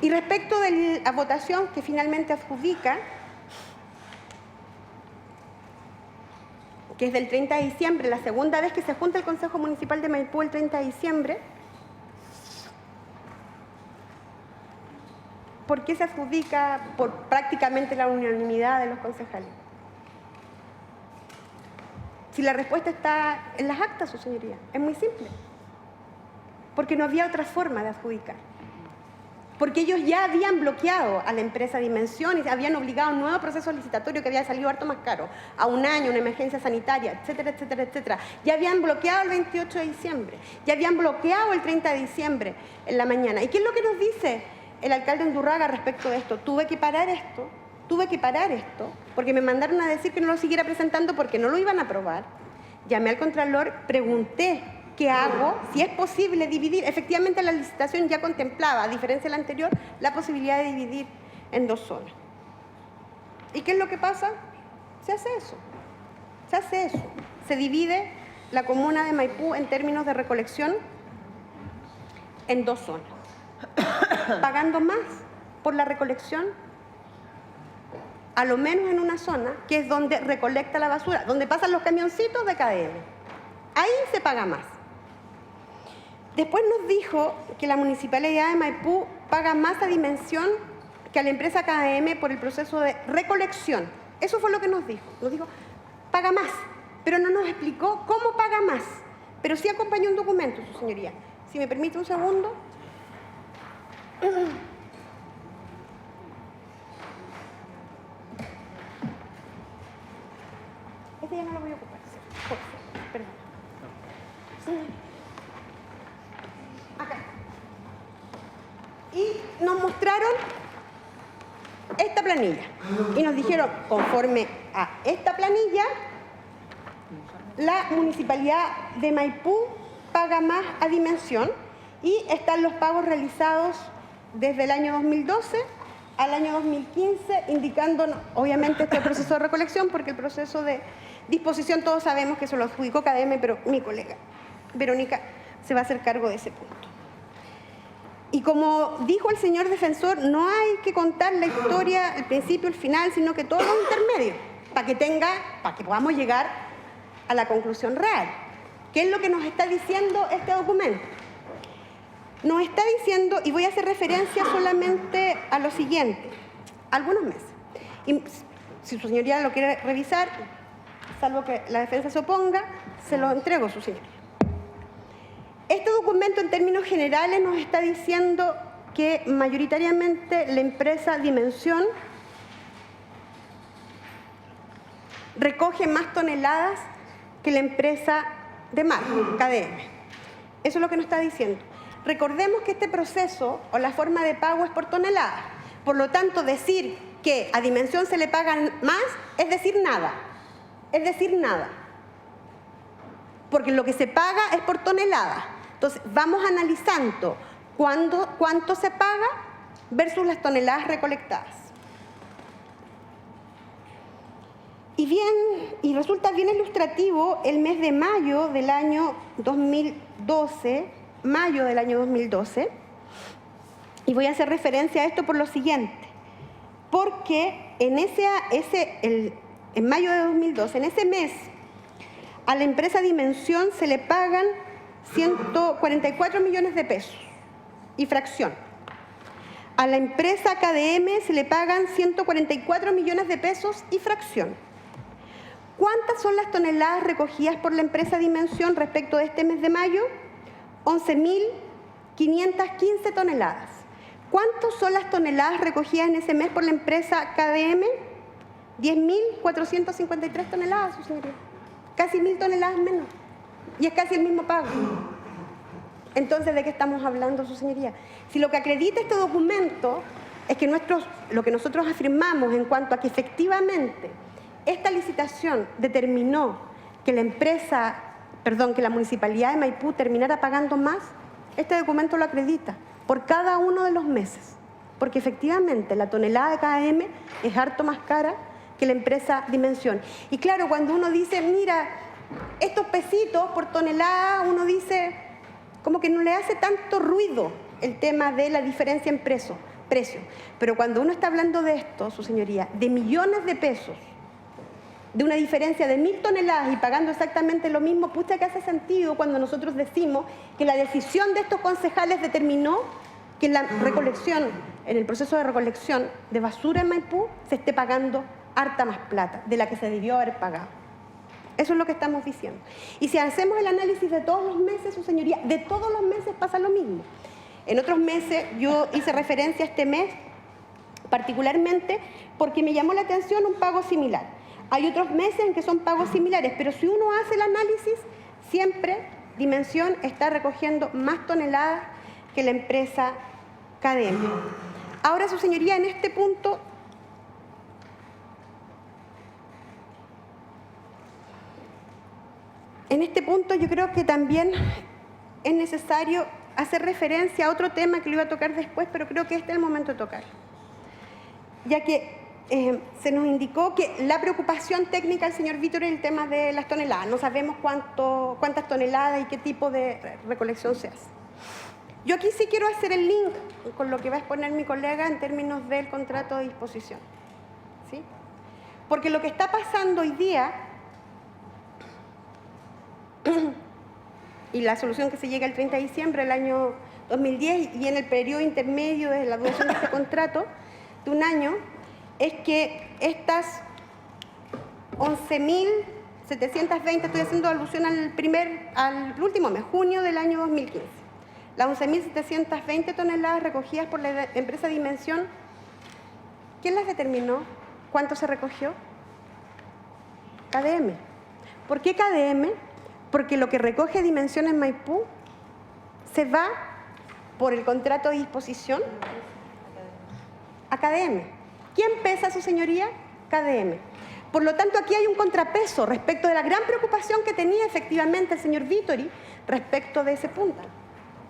Y respecto de la votación que finalmente adjudica, que es del 30 de diciembre, la segunda vez que se junta el Consejo Municipal de Maipú el 30 de diciembre, ¿por qué se adjudica por prácticamente la unanimidad de los concejales? Si la respuesta está en las actas, su señoría, es muy simple. Porque no había otra forma de adjudicar. Porque ellos ya habían bloqueado a la empresa Dimensión y habían obligado a un nuevo proceso licitatorio que había salido harto más caro, a un año, una emergencia sanitaria, etcétera, etcétera, etcétera. Ya habían bloqueado el 28 de diciembre, ya habían bloqueado el 30 de diciembre en la mañana. ¿Y qué es lo que nos dice el alcalde Undurraga respecto de esto? Tuve que parar esto, porque me mandaron a decir que no lo siguiera presentando porque no lo iban a aprobar. Llamé al Contralor, pregunté qué hago, si es posible dividir. Efectivamente, la licitación ya contemplaba, a diferencia de la anterior, la posibilidad de dividir en 2 zonas. ¿Y qué es lo que pasa? Se hace eso. Se divide la comuna de Maipú en términos de recolección en 2 zonas. Pagando más por la recolección, a lo menos en una zona, que es donde recolecta la basura, donde pasan los camioncitos de KDM. Ahí se paga más. Después nos dijo que la Municipalidad de Maipú paga más a Dimensión que a la empresa KDM por el proceso de recolección. Eso fue lo que nos dijo. Nos dijo, paga más, pero no nos explicó cómo paga más. Pero sí acompañó un documento, su señoría. Si me permite un segundo. Este ya no lo voy a ocupar. Por favor, perdón. Acá. Y nos mostraron esta planilla. Y nos dijeron, conforme a esta planilla, la Municipalidad de Maipú paga más a Dimensión y están los pagos realizados desde el año 2012 al año 2015, indicando, obviamente, este proceso de recolección, porque el proceso de disposición todos sabemos que eso lo adjudicó KDM, pero mi colega Verónica se va a hacer cargo de ese punto. Y como dijo el señor defensor, no hay que contar la historia, el principio, el final, sino que todos los intermedios, para que podamos llegar a la conclusión real. ¿Qué es lo que nos está diciendo este documento? Nos está diciendo, y voy a hacer referencia solamente a lo siguiente, algunos meses. Y si su señoría lo quiere revisar, salvo que la defensa se oponga, se lo entrego, su señoría. Este documento, en términos generales, nos está diciendo que mayoritariamente la empresa Dimensión recoge más toneladas que la empresa de mar, KDM. Eso es lo que nos está diciendo. Recordemos que este proceso o la forma de pago es por tonelada. Por lo tanto, decir que a Dimensión se le pagan más es decir nada. Es decir nada. Porque lo que se paga es por tonelada. Entonces, vamos analizando cuánto se paga versus las toneladas recolectadas. Y resulta bien ilustrativo el mes de mayo del año 2012, y voy a hacer referencia a esto por lo siguiente, porque en mayo de 2012, en ese mes, a la empresa Dimensión se le pagan 144 millones de pesos y fracción. A la empresa KDM se le pagan 144 millones de pesos y fracción. ¿Cuántas son las toneladas recogidas por la empresa Dimensión respecto de este mes de mayo? 11.515 toneladas. ¿Cuántas son las toneladas recogidas en ese mes por la empresa KDM? 10.453 toneladas, su señoría. Casi 1.000 toneladas menos. Y es casi el mismo pago. Entonces, ¿de qué estamos hablando, su señoría? Si lo que acredita este documento es que lo que nosotros afirmamos en cuanto a que efectivamente esta licitación determinó que que la Municipalidad de Maipú terminara pagando más, este documento lo acredita por cada uno de los meses. Porque efectivamente la tonelada de KDM es harto más cara que la empresa Dimensión. Y claro, cuando uno dice, mira, estos pesitos por tonelada, uno dice, como que no le hace tanto ruido el tema de la diferencia en precio. Pero cuando uno está hablando de esto, su señoría, de millones de pesos de una diferencia de 1000 toneladas y pagando exactamente lo mismo, pucha que hace sentido cuando nosotros decimos que la decisión de estos concejales determinó que en la recolección, en el proceso de recolección de basura en Maipú, se esté pagando harta más plata de la que se debió haber pagado. Eso es lo que estamos diciendo. Y si hacemos el análisis de todos los meses, su señoría, de todos los meses pasa lo mismo. En otros meses yo hice referencia a este mes particularmente porque me llamó la atención un pago similar. Hay otros meses en que son pagos similares, pero si uno hace el análisis, siempre Dimensión está recogiendo más toneladas que la empresa KDM. Ahora, su señoría, en este punto yo creo que también es necesario hacer referencia a otro tema que lo iba a tocar después, pero creo que este es el momento de tocarlo. Ya que se nos indicó que la preocupación técnica del señor Vítor es el tema de las toneladas. No sabemos cuántas toneladas y qué tipo de recolección se hace. Yo aquí sí quiero hacer el link con lo que va a exponer mi colega en términos del contrato de disposición, ¿sí? Porque lo que está pasando hoy día y la solución que se llega el 30 de diciembre del año 2010 y en el periodo intermedio de la duración de este contrato de un año, es que estas 11.720, estoy haciendo alusión al último mes, junio del año 2015, las 11.720 toneladas recogidas por la empresa Dimensión, ¿quién las determinó? ¿Cuánto se recogió? KDM. ¿Por qué KDM? Porque lo que recoge Dimensión en Maipú se va por el contrato de disposición a KDM. ¿Quién pesa, su señoría? KDM. Por lo tanto, aquí hay un contrapeso respecto de la gran preocupación que tenía efectivamente el señor Vittori respecto de ese punto.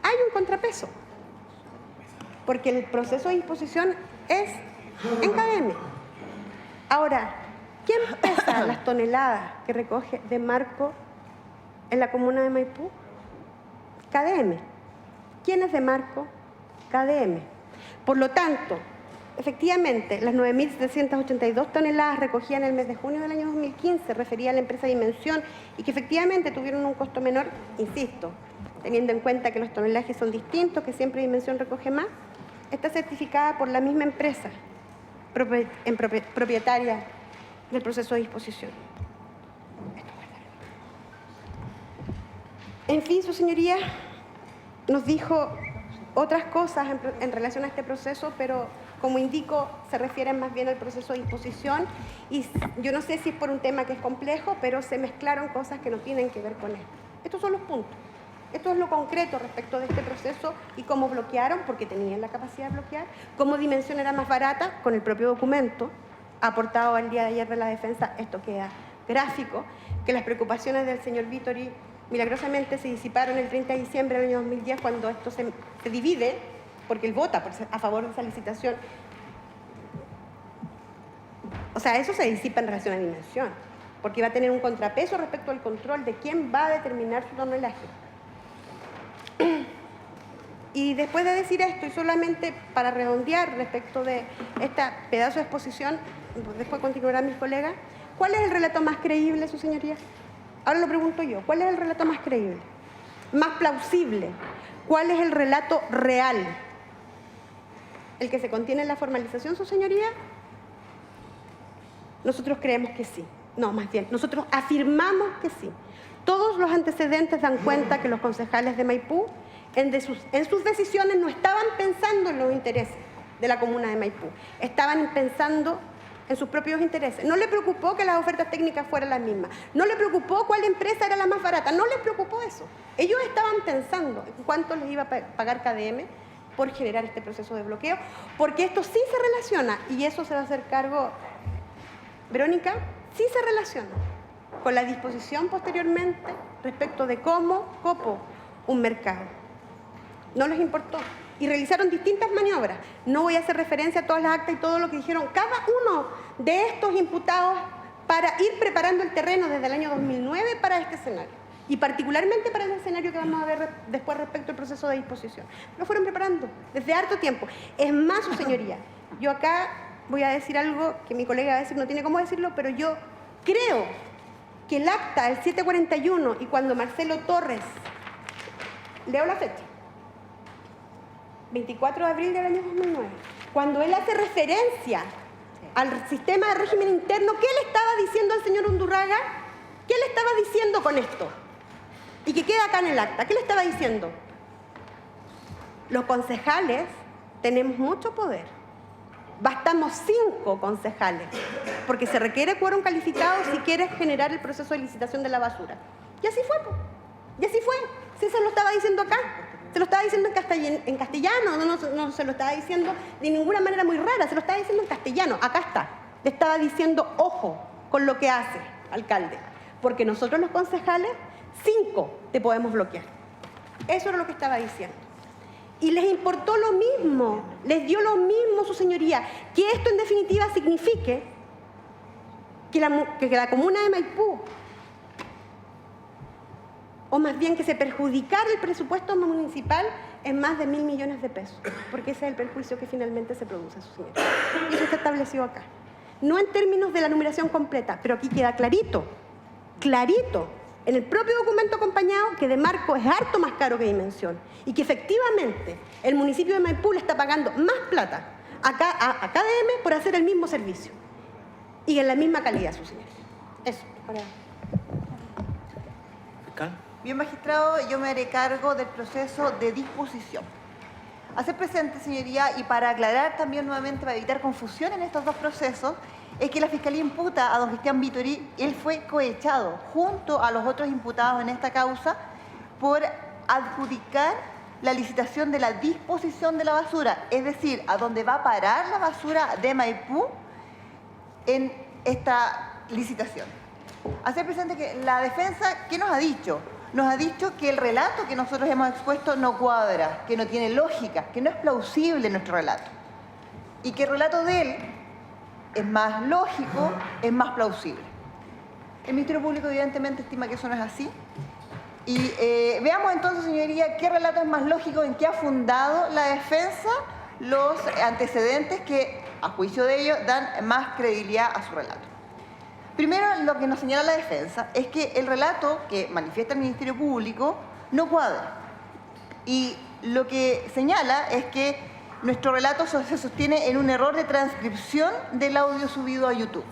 Hay un contrapeso, porque el proceso de disposición es en KDM. Ahora, ¿quién pesa las toneladas que recoge de Marco en la comuna de Maipú? KDM. ¿Quién es de Marco? KDM. Por lo tanto, efectivamente, las 9.782 toneladas recogidas en el mes de junio del año 2015 refería a la empresa Dimensión y que efectivamente tuvieron un costo menor, insisto, teniendo en cuenta que los tonelajes son distintos, que siempre Dimensión recoge más, está certificada por la misma empresa propietaria del proceso de disposición. En fin, su señoría nos dijo otras cosas en relación a este proceso, pero como indico, se refieren más bien al proceso de disposición y yo no sé si es por un tema que es complejo, pero se mezclaron cosas que no tienen que ver con esto. Estos son los puntos. Esto es lo concreto respecto de este proceso y cómo bloquearon, porque tenían la capacidad de bloquear, cómo Dimensión era más barata con el propio documento aportado al día de ayer de la defensa. Esto queda gráfico, que las preocupaciones del señor Vittori milagrosamente se disiparon el 30 de diciembre del año 2010 cuando esto se divide, porque él vota a favor de esa licitación. O sea, eso se disipa en relación a Dimensión, porque va a tener un contrapeso respecto al control de quién va a determinar su tonelaje. Y después de decir esto, y solamente para redondear respecto de este pedazo de exposición, después continuarán mis colegas, ¿cuál es el relato más creíble, su señoría? Ahora lo pregunto yo, ¿cuál es el relato más creíble? Más plausible. ¿Cuál es el relato real? ¿El que se contiene en la formalización, su señoría? Nosotros creemos que sí. No, más bien, nosotros afirmamos que sí. Todos los antecedentes dan cuenta que los concejales de Maipú en sus decisiones no estaban pensando en los intereses de la comuna de Maipú, estaban pensando en sus propios intereses. No le preocupó que las ofertas técnicas fueran las mismas, no le preocupó cuál empresa era la más barata, no les preocupó eso. Ellos estaban pensando en cuánto les iba a pagar KDM por generar este proceso de bloqueo, porque esto sí se relaciona, y eso se va a hacer cargo, Verónica, sí se relaciona con la disposición posteriormente respecto de cómo copó un mercado. No les importó. Y realizaron distintas maniobras. No voy a hacer referencia a todas las actas y todo lo que dijeron cada uno de estos imputados para ir preparando el terreno desde el año 2009 para este escenario. Y particularmente para el escenario que vamos a ver después respecto al proceso de disposición. Lo fueron preparando desde harto tiempo. Es más, su señoría, yo acá voy a decir algo que mi colega va a decir, no tiene cómo decirlo, pero yo Creo que el acta del 741 y cuando Marcelo Torres, leo la fecha, 24 de abril del año 2009, cuando él hace referencia al sistema de régimen interno, ¿qué le estaba diciendo al señor Undurraga? ¿Qué le estaba diciendo con esto? Y que queda acá en el acta. ¿Qué le estaba diciendo? Los concejales tenemos mucho poder. Bastamos 5 concejales, porque se requiere quórum calificado si quieres generar el proceso de licitación de la basura. Y así fue, po. Y así fue. Sí, se lo estaba diciendo acá. Se lo estaba diciendo en castellano, no se lo estaba diciendo de ninguna manera muy rara, se lo estaba diciendo en castellano. Acá está. Le estaba diciendo, ojo con lo que hace, alcalde, porque nosotros los concejales, 5 te podemos bloquear. Eso era lo que estaba diciendo. Y les importó lo mismo, les dio lo mismo, su señoría, que esto en definitiva signifique que la comuna de Maipú, o más bien que se perjudicara el presupuesto municipal en más de 1.000 millones de pesos, porque ese es el perjuicio que finalmente se produce, su señoría. Y eso está establecido acá. No en términos de la numeración completa, pero aquí queda clarito, clarito, en el propio documento acompañado, que de marco es harto más caro que dimensión y que efectivamente el municipio de Maipú le está pagando más plata a KDM por hacer el mismo servicio y en la misma calidad, su señoría. Eso. Fiscal. Bien, magistrado, yo me haré cargo del proceso de disposición. Hacer presente, señoría, y para aclarar también nuevamente, para evitar confusión en estos dos procesos, es que la Fiscalía imputa a don Cristian Vitori, él fue cohechado junto a los otros imputados en esta causa por adjudicar la licitación de la disposición de la basura, es decir, a dónde va a parar la basura de Maipú en esta licitación. Hacer presente que la defensa, ¿qué nos ha dicho? Nos ha dicho que el relato que nosotros hemos expuesto no cuadra, que no tiene lógica, que no es plausible nuestro relato. Y que el relato de él es más lógico, es más plausible. El Ministerio Público evidentemente estima que eso no es así. Y veamos entonces, señoría, qué relato es más lógico, en qué ha fundado la defensa los antecedentes que, a juicio de ellos, dan más credibilidad a su relato. Primero, lo que nos señala la defensa es que el relato que manifiesta el Ministerio Público no cuadra. Y lo que señala es que nuestro relato se sostiene en un error de transcripción del audio subido a YouTube.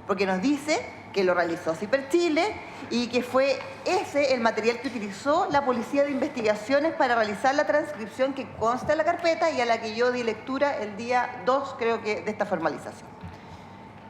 Porque nos dice que lo realizó Ciper Chile y que fue ese el material que utilizó la Policía de Investigaciones para realizar la transcripción que consta en la carpeta y a la que yo di lectura el día 2, creo que, de esta formalización.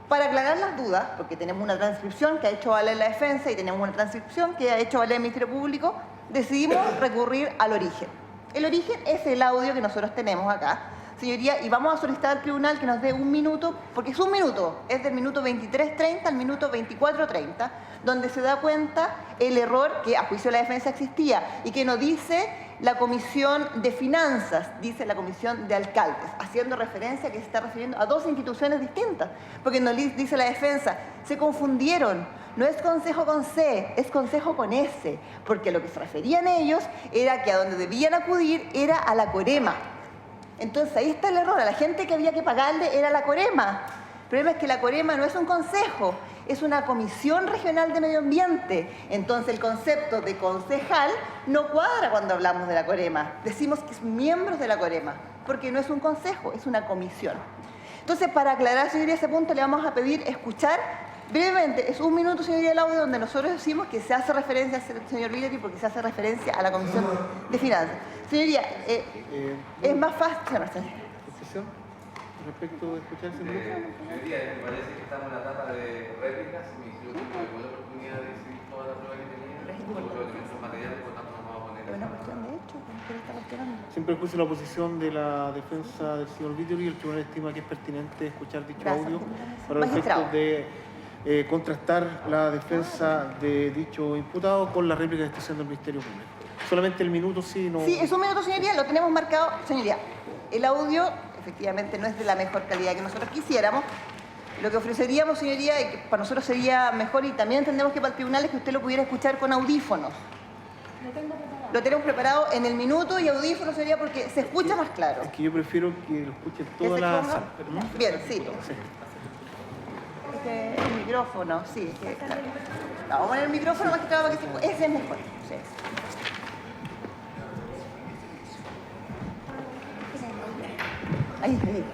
Para aclarar las dudas, porque tenemos una transcripción que ha hecho valer la defensa y tenemos una transcripción que ha hecho valer el Ministerio Público, decidimos recurrir al origen. El origen es el audio que nosotros tenemos acá, señoría, y vamos a solicitar al tribunal que nos dé un minuto, porque es un minuto, es del minuto 23:30 al minuto 24:30, donde se da cuenta el error que a juicio de la defensa existía y que no dice la Comisión de Finanzas, dice la Comisión de Alcaldes, haciendo referencia que se está refiriendo a dos instituciones distintas, porque nos dice la defensa, se confundieron, no es consejo con C, es consejo con S, porque lo que se referían ellos era que a donde debían acudir era a la Corema. Entonces ahí está el error, a la gente que había que pagarle era la Corema. El problema es que la Corema no es un consejo, es una comisión regional de medio ambiente. Entonces el concepto de concejal no cuadra cuando hablamos de la Corema. Decimos que son miembros de la Corema, porque no es un consejo, es una comisión. Entonces, para aclarar, señoría, ese punto le vamos a pedir escuchar brevemente, es un minuto, señoría, el audio donde nosotros decimos que se hace referencia al señor Vitori porque se hace referencia a la Comisión de Finanzas. Señoría, es más fácil... ¿Discusión respecto de escuchar ese minuto? Señoría, me parece que estamos en la etapa de réplicas. Mi Ministerio Público tuvo la oportunidad de recibir toda la prueba que tenía. Creo que nuestros materiales, por tanto, nos vamos a poner. Es una cuestión de hecho, ¿qué le está cuestionando? Sin perjuicio de la posición de la defensa del señor Vitori, el tribunal estima que es pertinente escuchar dicho Gracias. audio para los efectos de contrastar la defensa de dicho imputado con la réplica de extensión del Ministerio Público. Solamente el minuto, sí, no... Sí, es un minuto, señoría, lo tenemos marcado. Señoría, el audio efectivamente no es de la mejor calidad que nosotros quisiéramos. Lo que ofreceríamos, señoría, y que para nosotros sería mejor, y también entendemos que para el tribunal, es que usted lo pudiera escuchar con audífonos. Lo tenemos preparado en el minuto y audífonos, señoría, porque se escucha más claro. Es que yo prefiero que lo escuchen ¿Que toda se la ponga? sala. Bien, sí. Sí. que el micrófono, sí. Vamos a poner el micrófono, magistrado, para que ese es mejor. Sí. Ahí.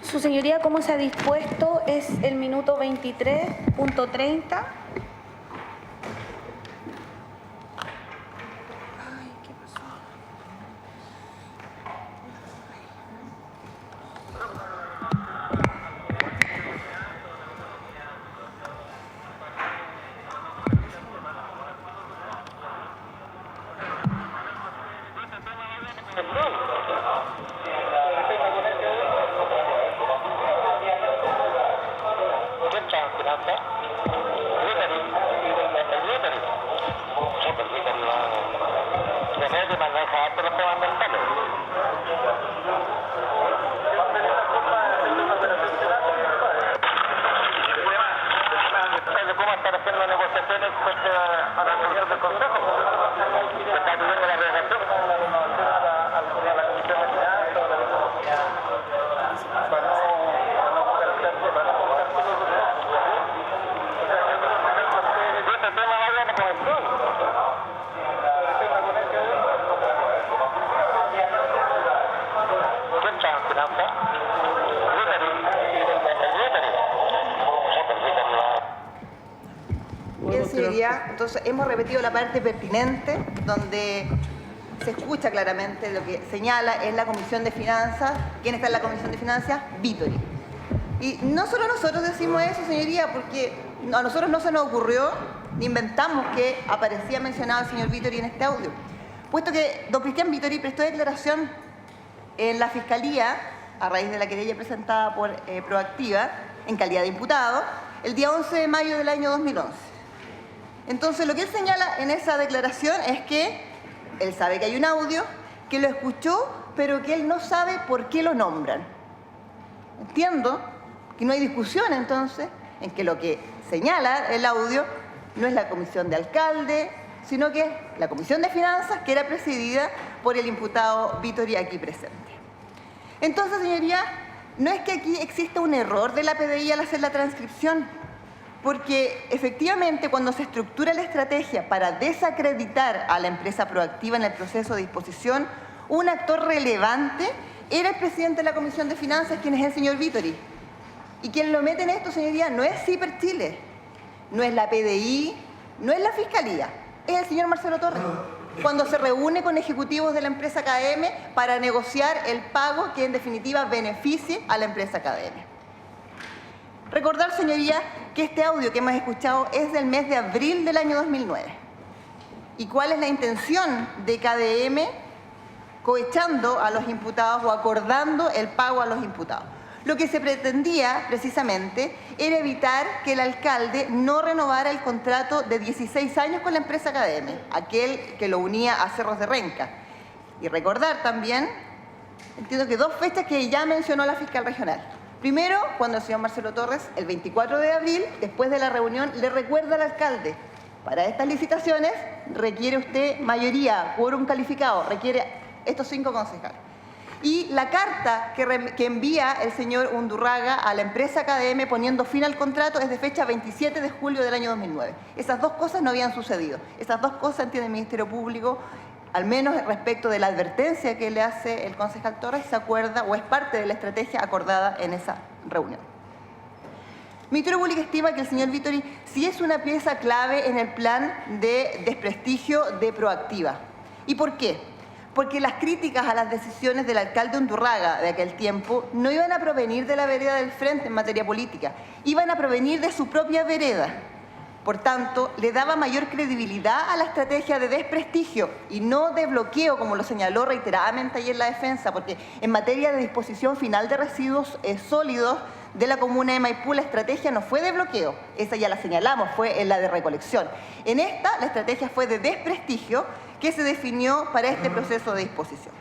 Su señoría, ¿cómo se ha dispuesto? Es el minuto 23.30. Bien, señoría, entonces hemos repetido la parte pertinente donde se escucha claramente lo que señala es la Comisión de Finanzas. ¿Quién está en la Comisión de Finanzas? Vítori. Y no solo nosotros decimos eso, señoría, porque a nosotros no se nos ocurrió ni inventamos que aparecía mencionado el señor Vítori en este audio, puesto que don Cristian Vítori prestó declaración en la Fiscalía a raíz de la querella presentada por Proactiva en calidad de imputado el día 11 de mayo del año 2011. Entonces, lo que él señala en esa declaración es que él sabe que hay un audio, que lo escuchó, pero que él no sabe por qué lo nombran. Entiendo que no hay discusión, entonces, en que lo que señala el audio no es la comisión de alcalde, sino que es la Comisión de Finanzas, que era presidida por el imputado Vítori aquí presente. Entonces, señoría, no es que aquí exista un error de la PDI al hacer la transcripción, porque efectivamente cuando se estructura la estrategia para desacreditar a la empresa Proactiva en el proceso de disposición, un actor relevante era el presidente de la Comisión de Finanzas, quien es el señor Vítori. Y quien lo mete en esto, señoría, no es CIPER Chile, no es la PDI, no es la Fiscalía, es el señor Marcelo Torres, cuando se reúne con ejecutivos de la empresa KM para negociar el pago que en definitiva beneficie a la empresa KM. Recordar, señoría, que este audio que hemos escuchado es del mes de abril del año 2009. ¿Y cuál es la intención de KDM cohechando a los imputados o acordando el pago a los imputados? Lo que se pretendía, precisamente, era evitar que el alcalde no renovara el contrato de 16 años con la empresa KDM, aquel que lo unía a Cerros de Renca. Y recordar también, entiendo que dos fechas que ya mencionó la fiscal regional. Primero, cuando el señor Marcelo Torres, el 24 de abril, después de la reunión, le recuerda al alcalde, para estas licitaciones requiere usted mayoría, quórum calificado, requiere estos 5 concejales. Y la carta que envía el señor Undurraga a la empresa KDM poniendo fin al contrato es de fecha 27 de julio del año 2009. Esas dos cosas no habían sucedido. Esas dos cosas, entiende el Ministerio Público, al menos respecto de la advertencia que le hace el concejal Torres, se acuerda o es parte de la estrategia acordada en esa reunión. El Ministerio Público estima que el señor Vítori sí es una pieza clave en el plan de desprestigio de Proactiva. ¿Y por qué? Porque las críticas a las decisiones del alcalde Undurraga de aquel tiempo no iban a provenir de la vereda del Frente en materia política, iban a provenir de su propia vereda. Por tanto, le daba mayor credibilidad a la estrategia de desprestigio y no de bloqueo, como lo señaló reiteradamente ayer la defensa, porque en materia de disposición final de residuos sólidos de la comuna de Maipú, la estrategia no fue de bloqueo, esa ya la señalamos, fue en la de recolección. En esta, la estrategia fue de desprestigio que se definió para este proceso de disposición.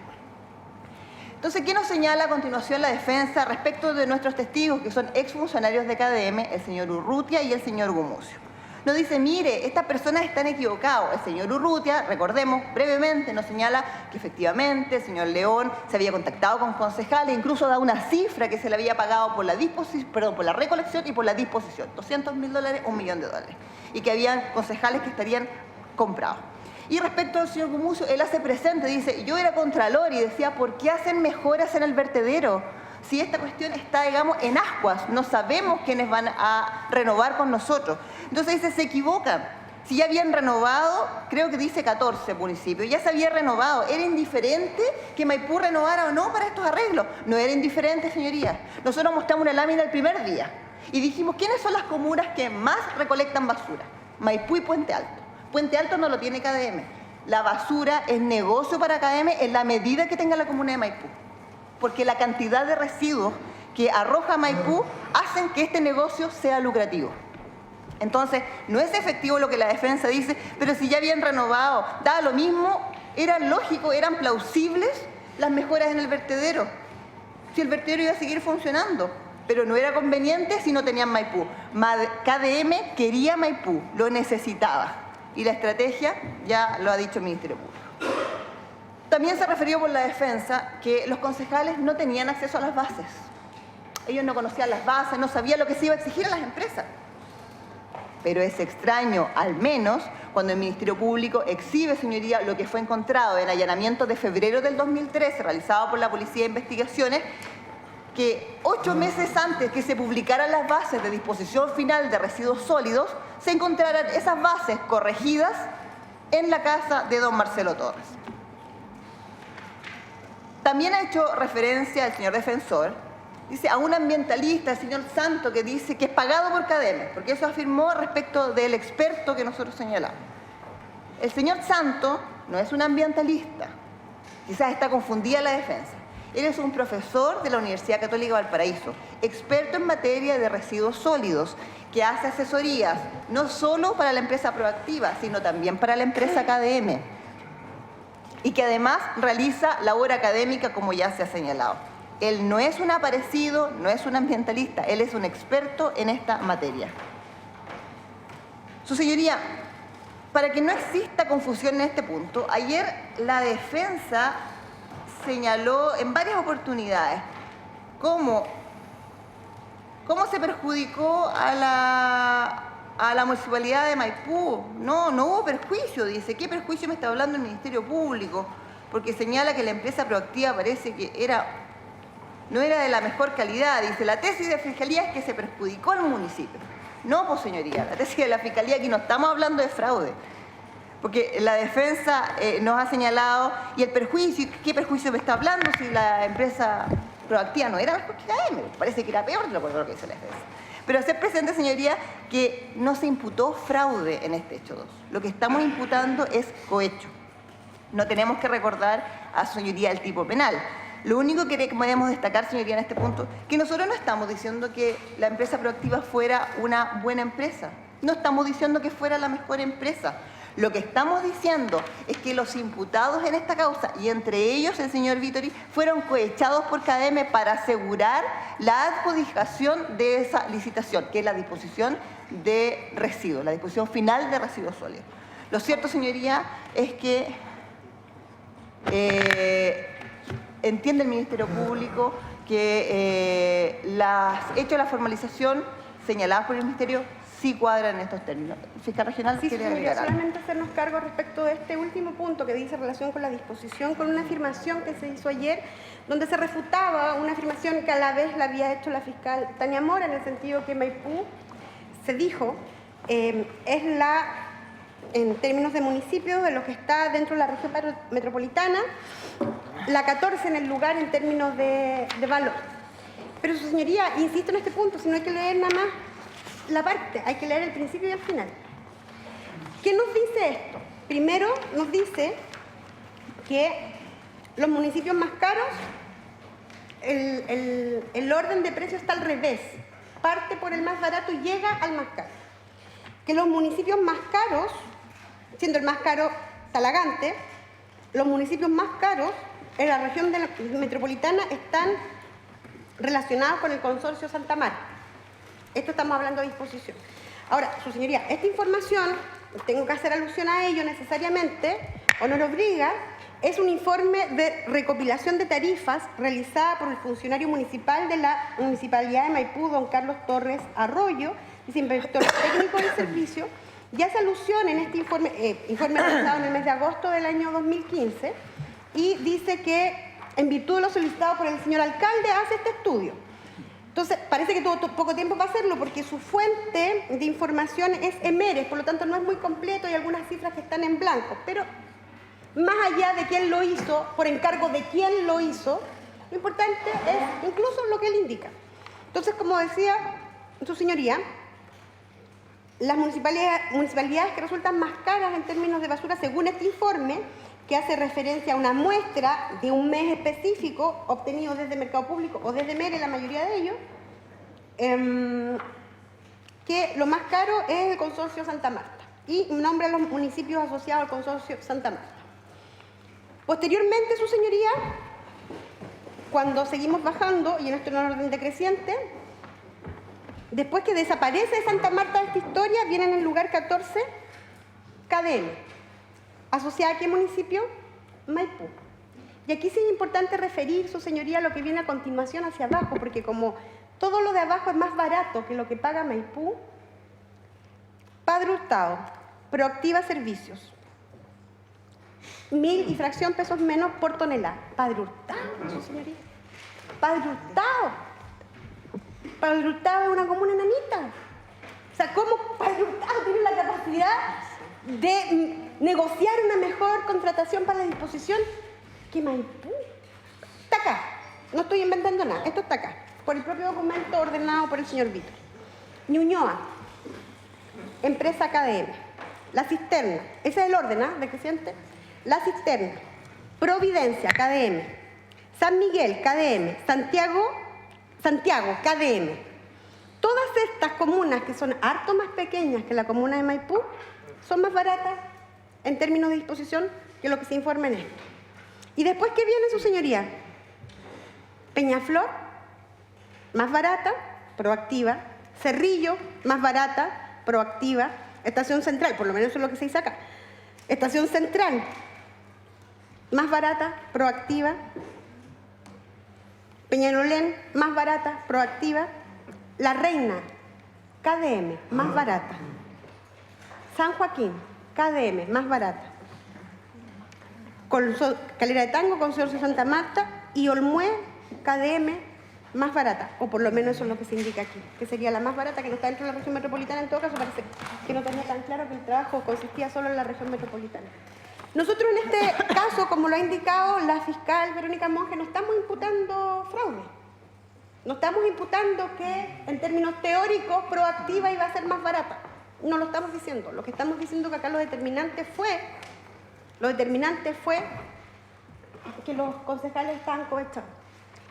Entonces, ¿qué nos señala a continuación la defensa respecto de nuestros testigos, que son exfuncionarios de KDM, el señor Urrutia y el señor Gumucio? Nos dice, mire, estas personas están equivocados. El señor Urrutia, recordemos brevemente, nos señala que efectivamente el señor León se había contactado con concejales, incluso da una cifra que se le había pagado por la recolección y por la disposición, $200.000, $1 millón. Y que habían concejales que estarían comprados. Y respecto al señor Gumucio, él hace presente, dice, yo era contralor y decía, ¿por qué hacen mejoras en el vertedero? Si esta cuestión está, digamos, en ascuas, no sabemos quiénes van a renovar con nosotros. Entonces dice, se equivocan. Si ya habían renovado, creo que dice 14 municipios, ya se había renovado. ¿Era indiferente que Maipú renovara o no para estos arreglos? No era indiferente, señorías. Nosotros mostramos una lámina el primer día y dijimos, ¿quiénes son las comunas que más recolectan basura? Maipú y Puente Alto. Puente Alto no lo tiene KDM. La basura es negocio para KDM en la medida que tenga la comuna de Maipú. Porque la cantidad de residuos que arroja Maipú hacen que este negocio sea lucrativo. Entonces, no es efectivo lo que la defensa dice, pero si ya habían renovado, da lo mismo, eran lógicos, eran plausibles las mejoras en el vertedero. Si el vertedero iba a seguir funcionando, pero no era conveniente si no tenían Maipú. KDM quería Maipú, lo necesitaba. Y la estrategia ya lo ha dicho el Ministerio Público. También se refirió por la defensa que los concejales no tenían acceso a las bases. Ellos no conocían las bases, no sabían lo que se iba a exigir a las empresas. Pero es extraño, al menos, cuando el Ministerio Público exhibe, señoría, lo que fue encontrado en allanamiento de febrero del 2013, realizado por la Policía de Investigaciones, que 8 meses antes que se publicaran las bases de disposición final de residuos sólidos, se encontraran esas bases corregidas en la casa de don Marcelo Torres. También ha hecho referencia el señor defensor, dice, a un ambientalista, el señor Santo, que dice que es pagado por KDM, porque eso afirmó respecto del experto que nosotros señalamos. El señor Santo no es un ambientalista, quizás está confundida la defensa. Él es un profesor de la Universidad Católica Valparaíso, experto en materia de residuos sólidos, que hace asesorías no solo para la empresa Proactiva, sino también para la empresa KDM, y que además realiza labor académica, como ya se ha señalado. Él no es un aparecido, no es un ambientalista, él es un experto en esta materia. Su señoría, para que no exista confusión en este punto, ayer la defensa señaló en varias oportunidades cómo se perjudicó a la municipalidad de Maipú. No hubo perjuicio, dice. ¿Qué perjuicio me está hablando el Ministerio Público? Porque señala que la empresa Proactiva parece que no era de la mejor calidad. Dice, la tesis de Fiscalía es que se perjudicó al municipio. No, pues señoría, la tesis de la Fiscalía, aquí no estamos hablando de fraude. Porque la defensa nos ha señalado, y el perjuicio, ¿qué perjuicio me está hablando si la empresa Proactiva no era mejor que KDM? Parece que era peor de lo que dice la defensa. Pero hacer presente, señoría, que no se imputó fraude en este hecho 2. Lo que estamos imputando es cohecho. No tenemos que recordar a su señoría el tipo penal. Lo único que podemos destacar, señoría, en este punto, que nosotros no estamos diciendo que la empresa Proactiva fuera una buena empresa. No estamos diciendo que fuera la mejor empresa. Lo que estamos diciendo es que los imputados en esta causa, y entre ellos el señor Vittori, fueron cohechados por KDM para asegurar la adjudicación de esa licitación, que es la disposición de residuos, la disposición final de residuos sólidos. Lo cierto, señoría, es que entiende el Ministerio Público que hechos de la formalización señaladas por el Ministerio sí cuadran en estos términos. ¿El fiscal regional quiere agregar algo? Solamente hacernos cargo respecto de este último punto que dice relación con la disposición, con una afirmación que se hizo ayer, donde se refutaba una afirmación que a la vez la había hecho la fiscal Tania Mora, en el sentido que Maipú, se dijo, es en términos de municipio, de lo que está dentro de la región metropolitana, la 14 en el lugar en términos de valor. Pero su señoría, insisto en este punto, si no hay que leer nada más la parte, hay que leer el principio y el final. ¿Qué nos dice esto? Primero nos dice que los municipios más caros, el orden de precios está al revés. Parte por el más barato y llega al más caro. Que los municipios más caros, siendo el más caro Talagante, los municipios más caros en la región metropolitana están relacionados con el consorcio Santa Marta. Esto estamos hablando de disposición. Ahora, su señoría, esta información, tengo que hacer alusión a ello necesariamente, o nos obliga, es un informe de recopilación de tarifas realizada por el funcionario municipal de la Municipalidad de Maipú, don Carlos Torres Arroyo, viceInspector técnico del servicio, y hace alusión en este informe realizado en el mes de agosto del año 2015, y dice que en virtud de lo solicitado por el señor alcalde hace este estudio. Entonces, parece que tuvo poco tiempo para hacerlo porque su fuente de información es Emeres, por lo tanto no es muy completo, hay algunas cifras que están en blanco, pero más allá de quién lo hizo, por encargo de quién lo hizo, lo importante es incluso lo que él indica. Entonces, como decía su señoría, las municipalidades que resultan más caras en términos de basura, según este informe, que hace referencia a una muestra de un mes específico obtenido desde Mercado Público o desde MERE, la mayoría de ellos, que lo más caro es el Consorcio Santa Marta y nombra a los municipios asociados al Consorcio Santa Marta. Posteriormente, su señoría, cuando seguimos bajando, y en esto en orden decreciente, después que desaparece de Santa Marta esta historia, viene en el lugar 14 KDM. ¿Asociada a qué municipio? Maipú. Y aquí sí es importante referir, su señoría, lo que viene a continuación hacia abajo, porque como todo lo de abajo es más barato que lo que paga Maipú, Padre Hurtado, Proactiva Servicios, 1.000 y fracción pesos menos por tonelada. Padre Hurtado, su señoría. Padre Hurtado. Padre Hurtado es una comuna enanita. O sea, ¿cómo Padre Hurtado tiene la capacidad de negociar una mejor contratación para la disposición que Maipú? Está acá, no estoy inventando nada, esto está acá, por el propio documento ordenado por el señor Víctor. Ñuñoa, empresa KDM. La Cisterna, ese es el orden decreciente. La Cisterna, Providencia, KDM. San Miguel, KDM. Santiago, KDM. Todas estas comunas que son harto más pequeñas que la comuna de Maipú son más baratas en términos de disposición que lo que se informa en esto. Y después, ¿qué viene, su señoría? Peñaflor, más barata, Proactiva. Cerrillo, más barata, Proactiva. Estación Central, por lo menos eso es lo que se dice acá. Estación Central, más barata, Proactiva. Peñalolén, más barata, Proactiva. La Reina, KDM, más barata. San Joaquín, KDM, más barata. Calera de Tango, Consorcio Santa Marta, y Olmué, KDM, más barata. O por lo menos eso es lo que se indica aquí, que sería la más barata, que no está dentro de la región metropolitana. En todo caso, parece que no tenía tan claro que el trabajo consistía solo en la región metropolitana. Nosotros en este caso, como lo ha indicado la fiscal Verónica Monge, no estamos imputando fraude. No estamos imputando que, en términos teóricos, Proactiva iba a ser más barata. No lo estamos diciendo. Lo que estamos diciendo que acá lo determinante fue que los concejales estaban cohechados.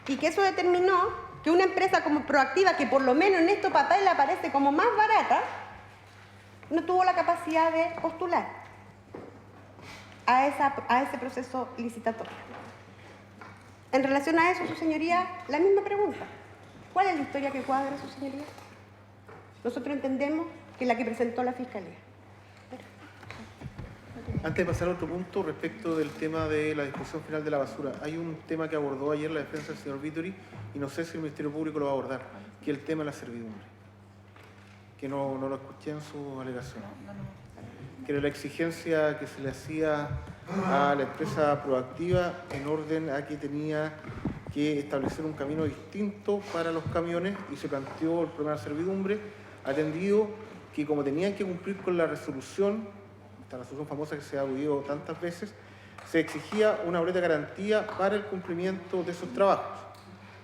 Y que eso determinó que una empresa como Proactiva, que por lo menos en estos papeles aparece como más barata, no tuvo la capacidad de postular a ese proceso licitatorio. En relación a eso, su señoría, la misma pregunta. ¿Cuál es la historia que cuadra, su señoría? Nosotros entendemos que la que presentó la Fiscalía. Antes de pasar a otro punto, respecto del tema de la disposición final de la basura, hay un tema que abordó ayer la defensa del señor Vittori, y no sé si el Ministerio Público lo va a abordar, que es el tema de la servidumbre, que no lo escuché en su alegación. Que era la exigencia que se le hacía a la empresa Proactiva en orden a que tenía que establecer un camino distinto para los camiones, y se planteó el problema de la servidumbre, atendido que como tenían que cumplir con la resolución, esta resolución famosa que se ha aludido tantas veces, se exigía una boleta de garantía para el cumplimiento de esos trabajos.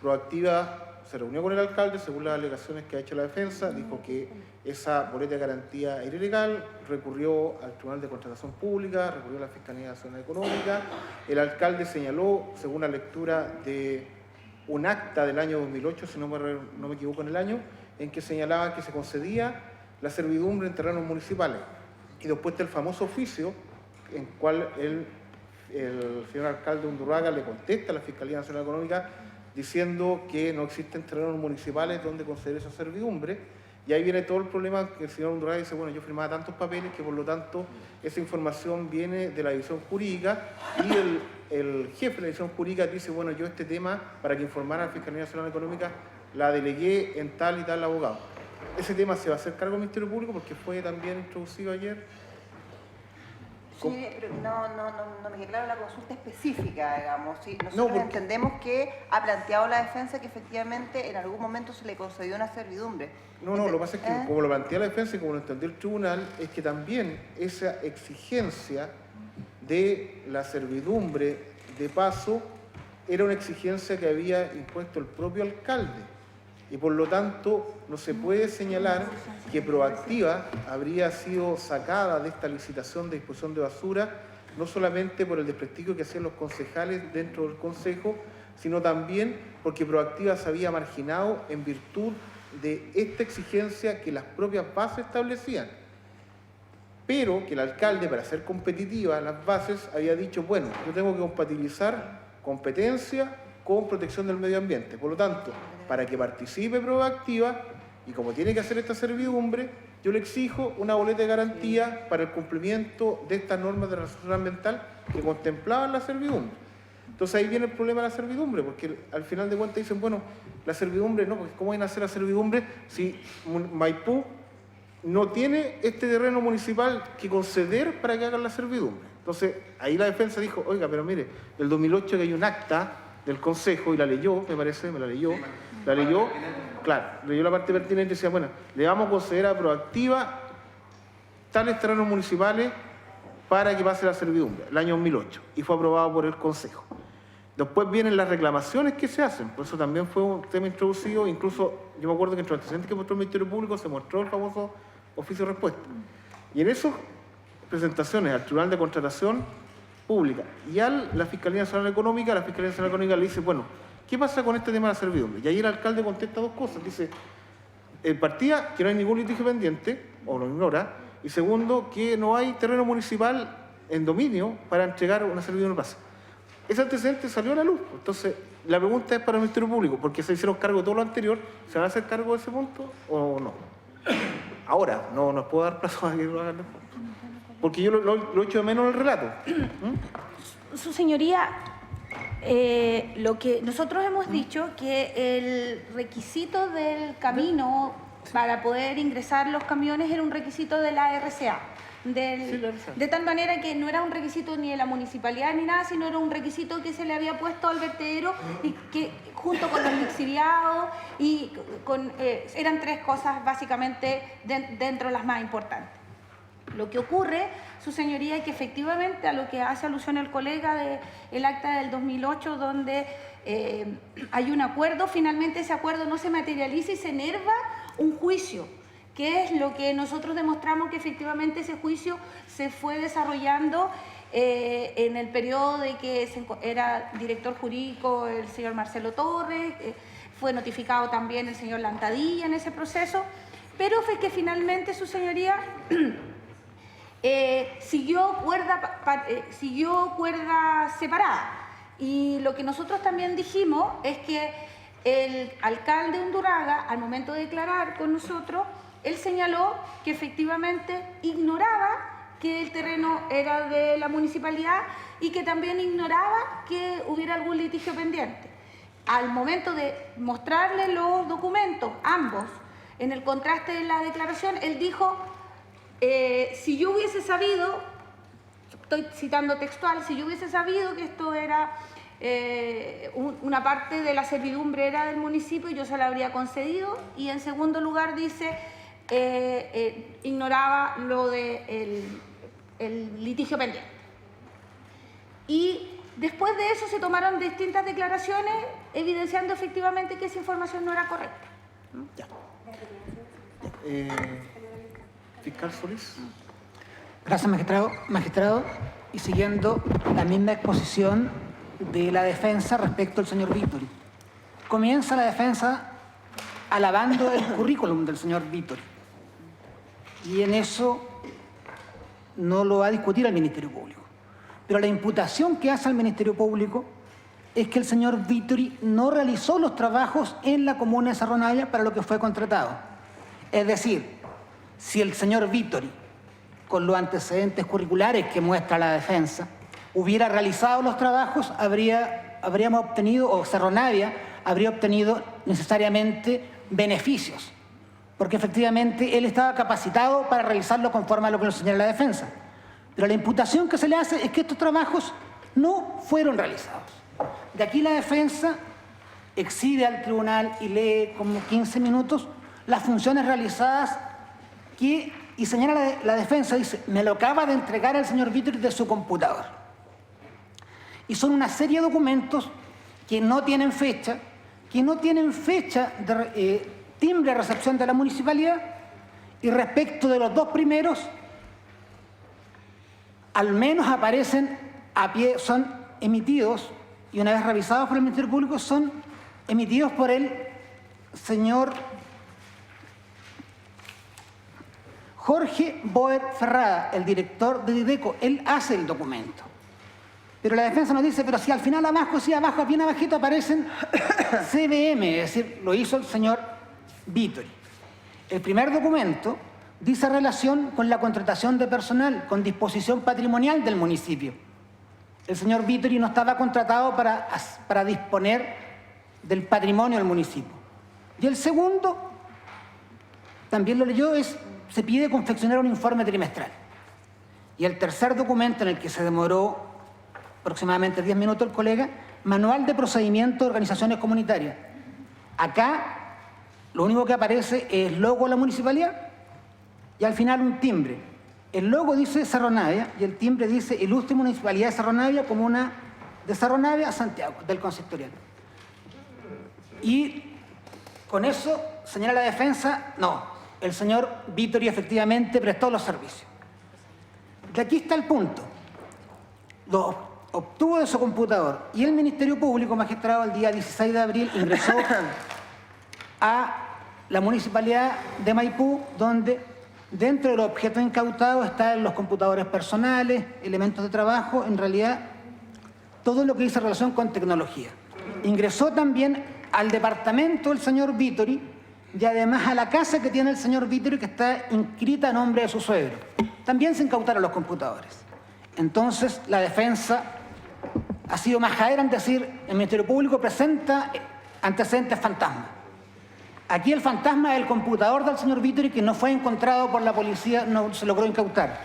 Proactiva se reunió con el alcalde, según las alegaciones que ha hecho la defensa, dijo que esa boleta de garantía era ilegal, recurrió al Tribunal de Contratación Pública, recurrió a la Fiscalía Nacional Económica. El alcalde señaló, según la lectura de un acta del año 2008, si no me equivoco en el año, en que señalaba que se concedía la servidumbre en terrenos municipales. Y después está el famoso oficio en cual el señor alcalde Undurraga le contesta a la Fiscalía Nacional Económica diciendo que no existen terrenos municipales donde conceder esa servidumbre, Y ahí viene todo el problema que el señor Undurraga dice, bueno, yo firmaba tantos papeles que por lo tanto esa información viene de la división jurídica y el jefe de la división jurídica dice, bueno, yo este tema para que informara a la Fiscalía Nacional Económica la delegué en tal y tal abogado. Ese tema se va a hacer cargo del Ministerio Público porque fue también introducido ayer. Sí, pero no me queda claro la consulta específica, digamos. ¿Sí? Nosotros No, porque... entendemos que ha planteado la defensa que efectivamente en algún momento se le concedió una servidumbre. No, lo que pasa es que como lo plantea la defensa y como lo entendió el tribunal, es que también esa exigencia de la servidumbre de paso era una exigencia que había impuesto el propio alcalde. Y por lo tanto no se puede señalar que Proactiva habría sido sacada de esta licitación de disposición de basura, no solamente por el desprestigio que hacían los concejales dentro del Consejo, sino también porque Proactiva se había marginado en virtud de esta exigencia que las propias bases establecían. Pero que el alcalde, para ser competitiva, las bases había dicho, bueno, yo tengo que compatibilizar competencia con protección del medio ambiente. Por lo tanto, para que participe Proactiva, y como tiene que hacer esta servidumbre, yo le exijo una boleta de garantía para el cumplimiento de estas normas de resolución ambiental que contemplaban la servidumbre. Entonces ahí viene el problema de la servidumbre, porque al final de cuentas dicen, bueno, la servidumbre no, porque ¿cómo van a hacer la servidumbre si Maipú no tiene este terreno municipal que conceder para que hagan la servidumbre? Entonces ahí la defensa dijo, oiga, pero mire, el 2008 que hay un acta del Consejo, y la leyó, me parece, me la leyó, claro, leyó la parte pertinente y decía, bueno, le vamos a conceder a Proactiva tales terrenos municipales para que pase la servidumbre, el año 2008, y fue aprobado por el Consejo. Después vienen las reclamaciones que se hacen, por eso también fue un tema introducido, incluso yo me acuerdo que entre los antecedentes que mostró el Ministerio Público se mostró el famoso oficio de respuesta. Y en esas presentaciones al Tribunal de Contratación Pública y a la Fiscalía Nacional Económica, la Fiscalía Nacional Económica le dice, bueno, ¿qué pasa con este tema de la servidumbre? Y ahí el alcalde contesta dos cosas, dice, en partida, que no hay ningún litigio pendiente, o lo ignora, y segundo, que no hay terreno municipal en dominio para entregar una servidumbre de paso. Ese antecedente salió a la luz. Entonces, la pregunta es para el Ministerio Público, porque se hicieron cargo de todo lo anterior, ¿se van a hacer cargo de ese punto o no? Ahora, no nos puedo dar plazo a que lo hagan, porque yo lo echo de menos en el relato. Su señoría, lo que nosotros hemos dicho que el requisito del camino para poder ingresar los camiones era un requisito de la RCA. De tal manera que no era un requisito ni de la municipalidad ni nada, sino era un requisito que se le había puesto al vertedero y que junto con los lixiviados y eran tres cosas básicamente dentro de las más importantes. Lo que ocurre, su señoría, es que efectivamente a lo que hace alusión el colega del acta del 2008, donde hay un acuerdo, finalmente ese acuerdo no se materializa y se enerva un juicio, que es lo que nosotros demostramos que efectivamente ese juicio se fue desarrollando en el periodo de que era director jurídico el señor Marcelo Torres, fue notificado también el señor Lantadilla en ese proceso, pero fue que finalmente su señoría siguió cuerda separada. Y lo que nosotros también dijimos es que el alcalde Undurraga, al momento de declarar con nosotros, él señaló que efectivamente ignoraba que el terreno era de la municipalidad y que también ignoraba que hubiera algún litigio pendiente. Al momento de mostrarle los documentos, ambos, en el contraste de la declaración, él dijo, si yo hubiese sabido, estoy citando textual, si yo hubiese sabido que esto era una parte de la servidumbre era del municipio, yo se la habría concedido. Y en segundo lugar dice, ignoraba lo de el litigio pendiente. Y después de eso se tomaron distintas declaraciones evidenciando efectivamente que esa información no era correcta. Ya. Fiscal Solís. Gracias, magistrado. Y siguiendo la misma exposición de la defensa respecto al señor Vittori. Comienza la defensa alabando el currículum del señor Vittori. Y en eso no lo va a discutir el Ministerio Público. Pero la imputación que hace al Ministerio Público es que el señor Vittori no realizó los trabajos en la comuna de Cerro Navia para lo que fue contratado. Es decir, si el señor Vittori, con los antecedentes curriculares que muestra la defensa, hubiera realizado los trabajos, habríamos obtenido, o Cerro Navia habría obtenido necesariamente beneficios, porque efectivamente él estaba capacitado para realizarlo conforme a lo que nos señala la defensa. Pero la imputación que se le hace es que estos trabajos no fueron realizados. De aquí la defensa exhibe al tribunal y lee como 15 minutos las funciones realizadas y señala la defensa, dice, me lo acaba de entregar el señor Vittori de su computador. Y son una serie de documentos que no tienen fecha, de timbre de recepción de la municipalidad, y respecto de los dos primeros, al menos aparecen a pie, son emitidos, y una vez revisados por el Ministerio Público, son emitidos por el señor Jorge Boer Ferrada, el director de Dideco. Él hace el documento. Pero la defensa nos dice, pero si al final abajo, sí, abajo, bien abajito aparecen CBM, es decir, lo hizo el señor Vittori. El primer documento dice relación con la contratación de personal, con disposición patrimonial del municipio. El señor Vittori no estaba contratado para disponer del patrimonio del municipio. Y el segundo, también lo leyó, se pide confeccionar un informe trimestral. Y el tercer documento, en el que se demoró aproximadamente 10 minutos el colega, manual de procedimiento de organizaciones comunitarias. Acá lo único que aparece es el logo de la municipalidad y al final un timbre. El logo dice Cerro Navia y el timbre dice Ilustre Municipalidad de Cerro Navia, comuna de Cerro Navia, Santiago, del consistorial. Y con eso señala la defensa, no, el señor Vittori efectivamente prestó los servicios. De aquí está el punto. Lo obtuvo de su computador y el Ministerio Público, magistrado, el día 16 de abril ingresó a la Municipalidad de Maipú, donde dentro de los objetos incautados están los computadores personales, elementos de trabajo, en realidad todo lo que dice relación con tecnología. Ingresó también al departamento del señor Vittori y además a la casa que tiene el señor Vittori, que está inscrita a nombre de su suegro. También se incautaron los computadores. Entonces la defensa ha sido majadera en decir, el Ministerio Público presenta antecedentes fantasmas. Aquí el fantasma es el computador del señor Vittori, que no fue encontrado por la policía, no se logró incautar.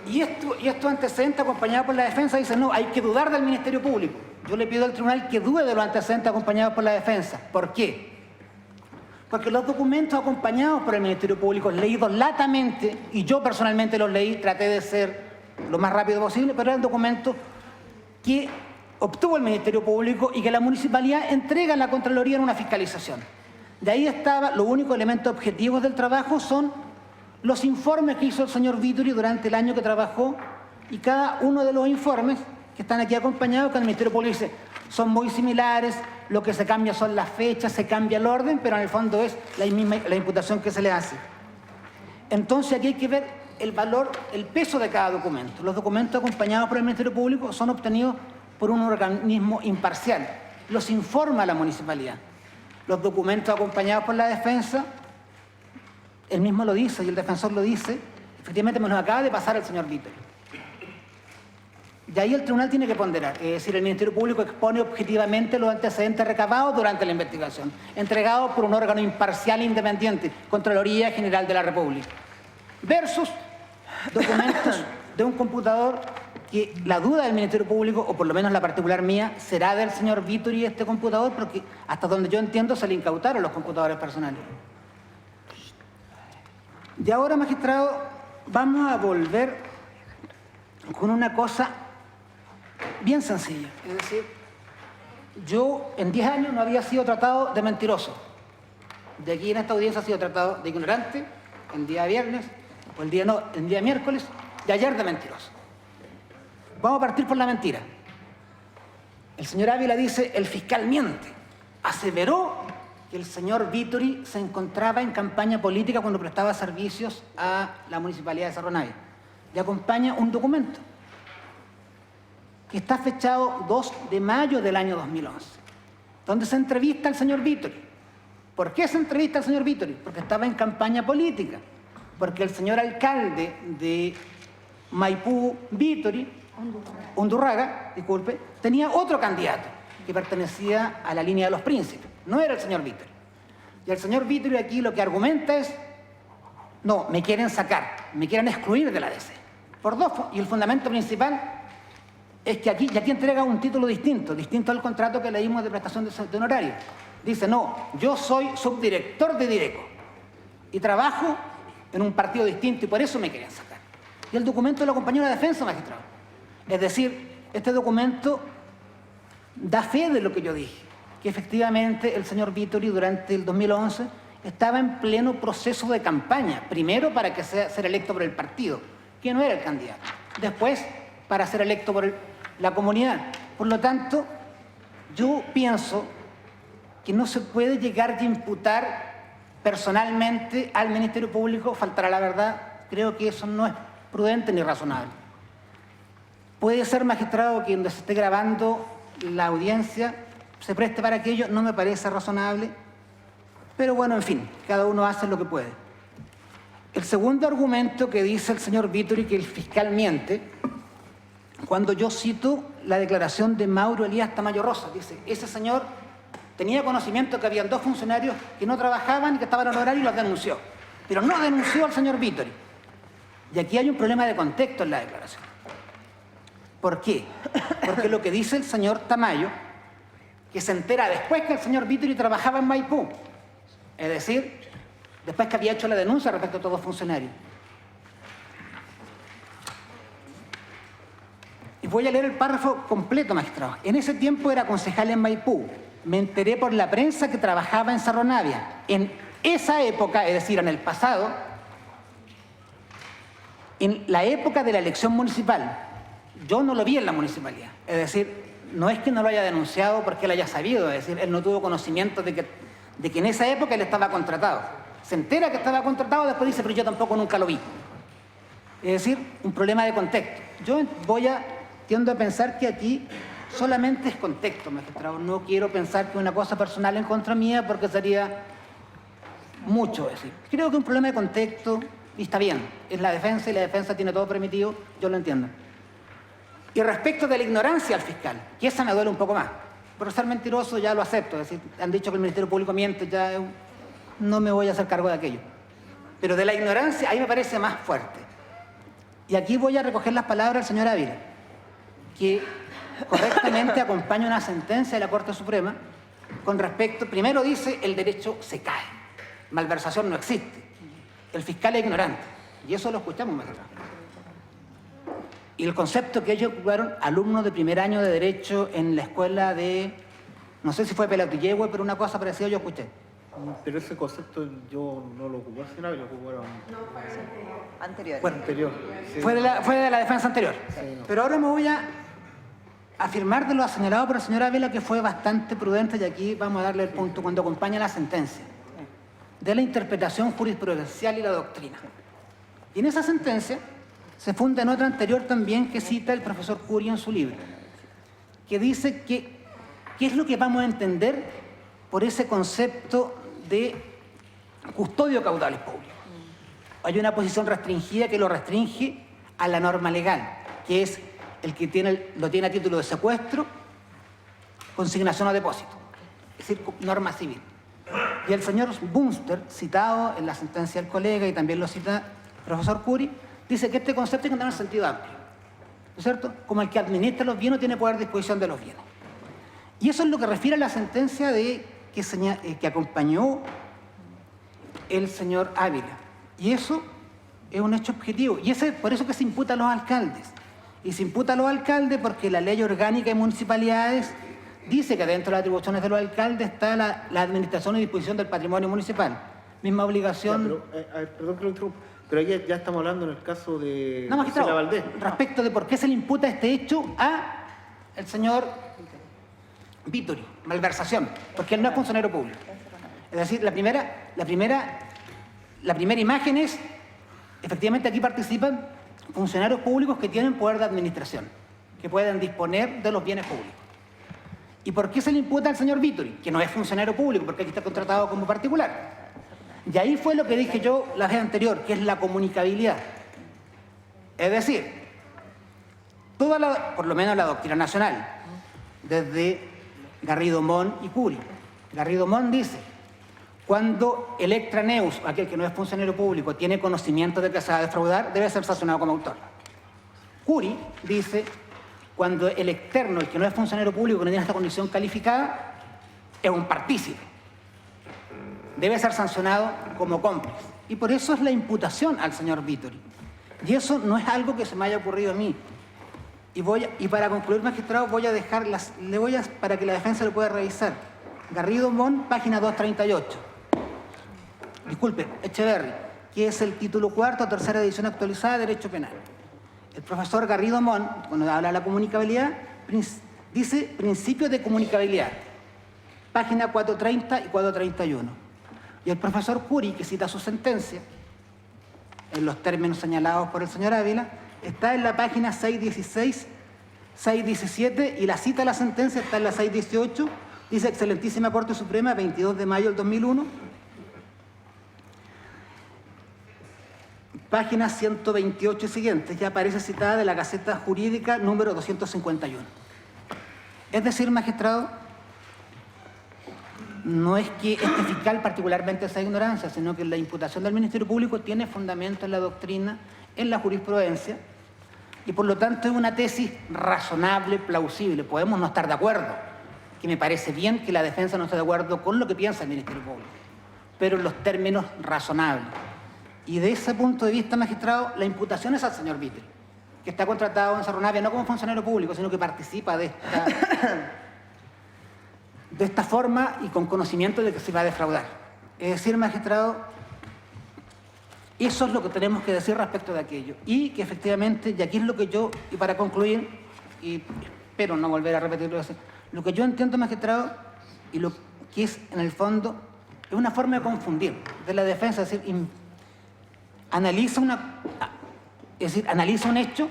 Y estos antecedentes acompañados por la defensa dicen, no, hay que dudar del Ministerio Público. Yo le pido al tribunal que dude de los antecedentes acompañados por la defensa. ¿Por qué? Porque los documentos acompañados por el Ministerio Público, leídos latamente, y yo personalmente los leí, traté de ser lo más rápido posible, pero eran documentos que obtuvo el Ministerio Público y que la municipalidad entrega a la Contraloría en una fiscalización. De ahí estaba, los únicos elementos objetivos del trabajo son los informes que hizo el señor Vittori durante el año que trabajó, y cada uno de los informes que están aquí acompañados, que el Ministerio Público dice, son muy similares, lo que se cambia son las fechas, se cambia el orden, pero en el fondo es la imputación que se le hace. Entonces aquí hay que ver el valor, el peso de cada documento. Los documentos acompañados por el Ministerio Público son obtenidos por un organismo imparcial. Los informa la municipalidad. Los documentos acompañados por la defensa, él mismo lo dice y el defensor lo dice, efectivamente me los acaba de pasar el señor Vittori. De ahí el tribunal tiene que ponderar, es decir, el Ministerio Público expone objetivamente los antecedentes recabados durante la investigación, entregados por un órgano imparcial e independiente, Contraloría General de la República, versus documentos de un computador que la duda del Ministerio Público, o por lo menos la particular mía, será del señor Vittori este computador, porque hasta donde yo entiendo se le incautaron los computadores personales. Y ahora, magistrado, vamos a volver con una cosa bien sencilla. Es decir, yo en 10 años no había sido tratado de mentiroso. De aquí en esta audiencia ha sido tratado de ignorante, el día viernes, o el día miércoles, y ayer de mentiroso. Vamos a partir por la mentira. El señor Ávila dice, el fiscal miente. Aseveró que el señor Vittori se encontraba en campaña política cuando prestaba servicios a la Municipalidad de Cerro Navia. Le acompaña un documento que está fechado 2 de mayo del año 2011, donde se entrevista al señor Vittori. ¿Por qué se entrevista al señor Vittori? Porque estaba en campaña política. Porque el señor alcalde de Maipú, Vittori, Undurraga, disculpe, tenía otro candidato que pertenecía a la línea de los príncipes. No era el señor Vittori. Y el señor Vittori aquí lo que argumenta es: no, me quieren sacar, me quieren excluir de la DC. Y el fundamento principal es que aquí entrega un título distinto al contrato que leímos de prestación de honorario. Dice: no, yo soy subdirector de Direco y trabajo en un partido distinto y por eso me quieren sacar. Y el documento lo acompañó la defensa, magistrado. Es decir, este documento da fe de lo que yo dije, que efectivamente el señor Vittori durante el 2011 estaba en pleno proceso de campaña, primero para que ser electo por el partido, que no era el candidato, después para ser electo por la comunidad. Por lo tanto, yo pienso que no se puede llegar a imputar personalmente al Ministerio Público faltar a la verdad. Creo que eso no es prudente ni razonable. Puede ser, magistrado, que donde se esté grabando la audiencia se preste para aquello, no me parece razonable, pero bueno, en fin, cada uno hace lo que puede. El segundo argumento que dice el señor Vittori, que el fiscal miente, cuando yo cito la declaración de Mauro Elías Tamayo Rosa, dice: ese señor tenía conocimiento que habían 2 funcionarios que no trabajaban y que estaban en horario y los denunció, pero no denunció al señor Vittori. Y aquí hay un problema de contexto en la declaración. ¿Por qué? Porque lo que dice el señor Tamayo, que se entera después que el señor Vittori trabajaba en Maipú, es decir, después que había hecho la denuncia respecto a todos los funcionarios. Y voy a leer el párrafo completo, magistrado. En ese tiempo era concejal en Maipú. Me enteré por la prensa que trabajaba en Cerro Navia. En esa época, es decir, en el pasado, en la época de la elección municipal, yo no lo vi en la municipalidad. Es decir, no es que no lo haya denunciado porque él haya sabido, es decir, él no tuvo conocimiento de que en esa época él estaba contratado. Se entera que estaba contratado, después dice: pero yo tampoco nunca lo vi. Es decir, un problema de contexto. Yo tiendo a pensar que aquí solamente es contexto, magistrado. No quiero pensar que una cosa personal en contra mía, porque sería mucho decir. Creo que un problema de contexto, y está bien, es la defensa y la defensa tiene todo permitido, yo lo entiendo. Y respecto de la ignorancia al fiscal, que esa me duele un poco más. Por ser mentiroso ya lo acepto, es decir, han dicho que el Ministerio Público miente, ya no me voy a hacer cargo de aquello. Pero de la ignorancia ahí me parece más fuerte. Y aquí voy a recoger las palabras del señor Ávila, que correctamente acompaña una sentencia de la Corte Suprema con respecto, primero dice: el derecho se cae, malversación no existe, el fiscal es ignorante, y eso lo escuchamos más atrás. Y el concepto que ellos ocuparon, alumnos de primer año de Derecho en la escuela de, no sé si fue Pelautillehue, pero una cosa parecida yo escuché. Pero ese concepto yo no lo ocupé, sino que lo ocuparon Anterior. Bueno, anterior. Sí. fue de la defensa anterior. Sí, no. Pero ahora me voy a afirmar de lo señalado por el señor Ávila, que fue bastante prudente, y aquí vamos a darle el punto cuando acompaña la sentencia, de la interpretación jurisprudencial y la doctrina. Y en esa sentencia se funda en otra anterior también que cita el profesor Curi en su libro, que dice que ¿qué es lo que vamos a entender por ese concepto de custodio de caudales públicos? Hay una posición restringida que lo restringe a la norma legal, que es el que lo tiene a título de secuestro, consignación o depósito, es decir, norma civil. Y el señor Bunster, citado en la sentencia del colega y también lo cita el profesor Curi, dice que este concepto hay que tener un sentido amplio, ¿no es cierto? Como el que administra los bienes tiene poder de disposición de los bienes. Y eso es lo que refiere a la sentencia que acompañó el señor Ávila. Y eso es un hecho objetivo. Y es por eso que se imputa a los alcaldes. Y se imputa a los alcaldes porque la ley orgánica de municipalidades dice que dentro de las atribuciones de los alcaldes está la administración y disposición del patrimonio municipal. Misma obligación... Ya, pero, perdón que lo interrumpa, pero ahí ya estamos hablando en el caso de No, magistrado, Gisela Valdés. respecto de por qué se le imputa este hecho a el señor Vittori, malversación, porque él no es funcionario público. Es decir, la primera imagen es, efectivamente aquí participan funcionarios públicos que tienen poder de administración, que pueden disponer de los bienes públicos. ¿Y por qué se le imputa al señor Vittori? Que no es funcionario público, porque aquí está contratado como particular. Y ahí fue lo que dije yo la vez anterior, que es la comunicabilidad. Es decir, por lo menos la doctrina nacional, desde Garrido Mon y Curi. Garrido Mon dice, cuando el extraneus, aquel que no es funcionario público, tiene conocimiento de que se va a defraudar, debe ser sancionado como autor. Curi dice, cuando el externo, el que no es funcionario público, que no tiene esta condición calificada, es un partícipe. Debe ser sancionado como cómplice. Y por eso es la imputación al señor Vittori. Y eso no es algo que se me haya ocurrido a mí. Y para concluir, magistrado, voy a dejar para que la defensa lo pueda revisar. Garrido Mon, página 238. Disculpe, Echeverri, que es el título 4, tercera edición actualizada de Derecho Penal. El profesor Garrido Mon, cuando habla de la comunicabilidad, dice principio de comunicabilidad, página 430 y 431. Y el profesor Curi, que cita su sentencia, en los términos señalados por el señor Ávila, está en la página 616, 617, y la cita de la sentencia está en la 618, dice Excelentísima Corte Suprema, 22 de mayo del 2001, página 128 y siguientes, ya aparece citada de la Gaceta Jurídica número 251. Es decir, magistrado, no es que este fiscal particularmente sea ignorancia, sino que la imputación del Ministerio Público tiene fundamento en la doctrina, en la jurisprudencia, y por lo tanto es una tesis razonable, plausible. Podemos no estar de acuerdo, que me parece bien que la defensa no esté de acuerdo con lo que piensa el Ministerio Público, pero en los términos razonables. Y de ese punto de vista, magistrado, la imputación es al señor Vittori, que está contratado en Cerro Navia no como funcionario público, sino que participa de esta forma y con conocimiento de que se va a defraudar. Es decir, magistrado, eso es lo que tenemos que decir respecto de aquello. Y que efectivamente, y aquí es lo que yo, y para concluir, y espero no volver a repetirlo, lo que yo entiendo, magistrado, y lo que es en el fondo, es una forma de confundir de la defensa, es decir, analiza un hecho,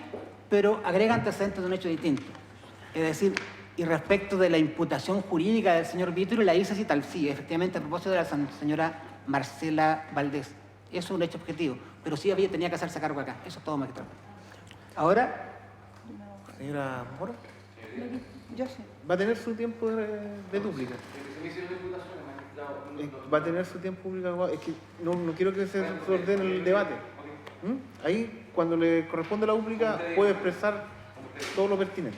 pero agrega antecedentes de un hecho distinto. Es decir, y respecto de la imputación jurídica del señor Vittori, la dice así tal, sí, efectivamente, a propósito de la señora Marcela Valdés. Eso es un hecho objetivo, pero sí tenía que hacerse cargo acá. Eso es todo, magistrado. Ahora, Señora Moro, Yo sé. va a tener su tiempo de dúplica. Va a tener su tiempo público. Es que no quiero que se ordene el debate. Ahí, cuando le corresponde la dúplica, puede expresar todo lo pertinente.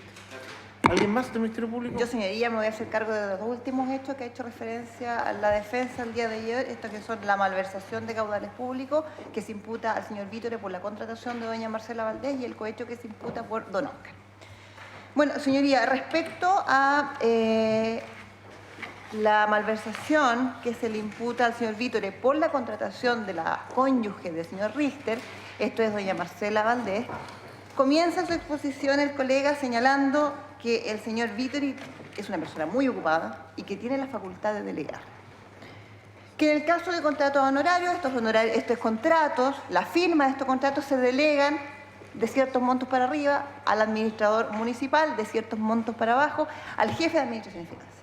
¿Alguien más del Ministerio Público? Yo, señoría, me voy a hacer cargo de los dos últimos hechos que ha hecho referencia a la defensa el día de ayer, estos que son la malversación de caudales públicos que se imputa al señor Vittori por la contratación de doña Marcela Valdés y el cohecho que se imputa por don Oscar. Bueno, señoría, respecto a la malversación que se le imputa al señor Vittori por la contratación de la cónyuge del señor Richter, esto es doña Marcela Valdés, comienza su exposición el colega señalando que el señor Vittori es una persona muy ocupada y que tiene la facultad de delegar. Que en el caso de contratos honorarios, estos contratos, la firma de estos contratos se delegan de ciertos montos para arriba al administrador municipal, de ciertos montos para abajo, al jefe de Administración y Finanzas.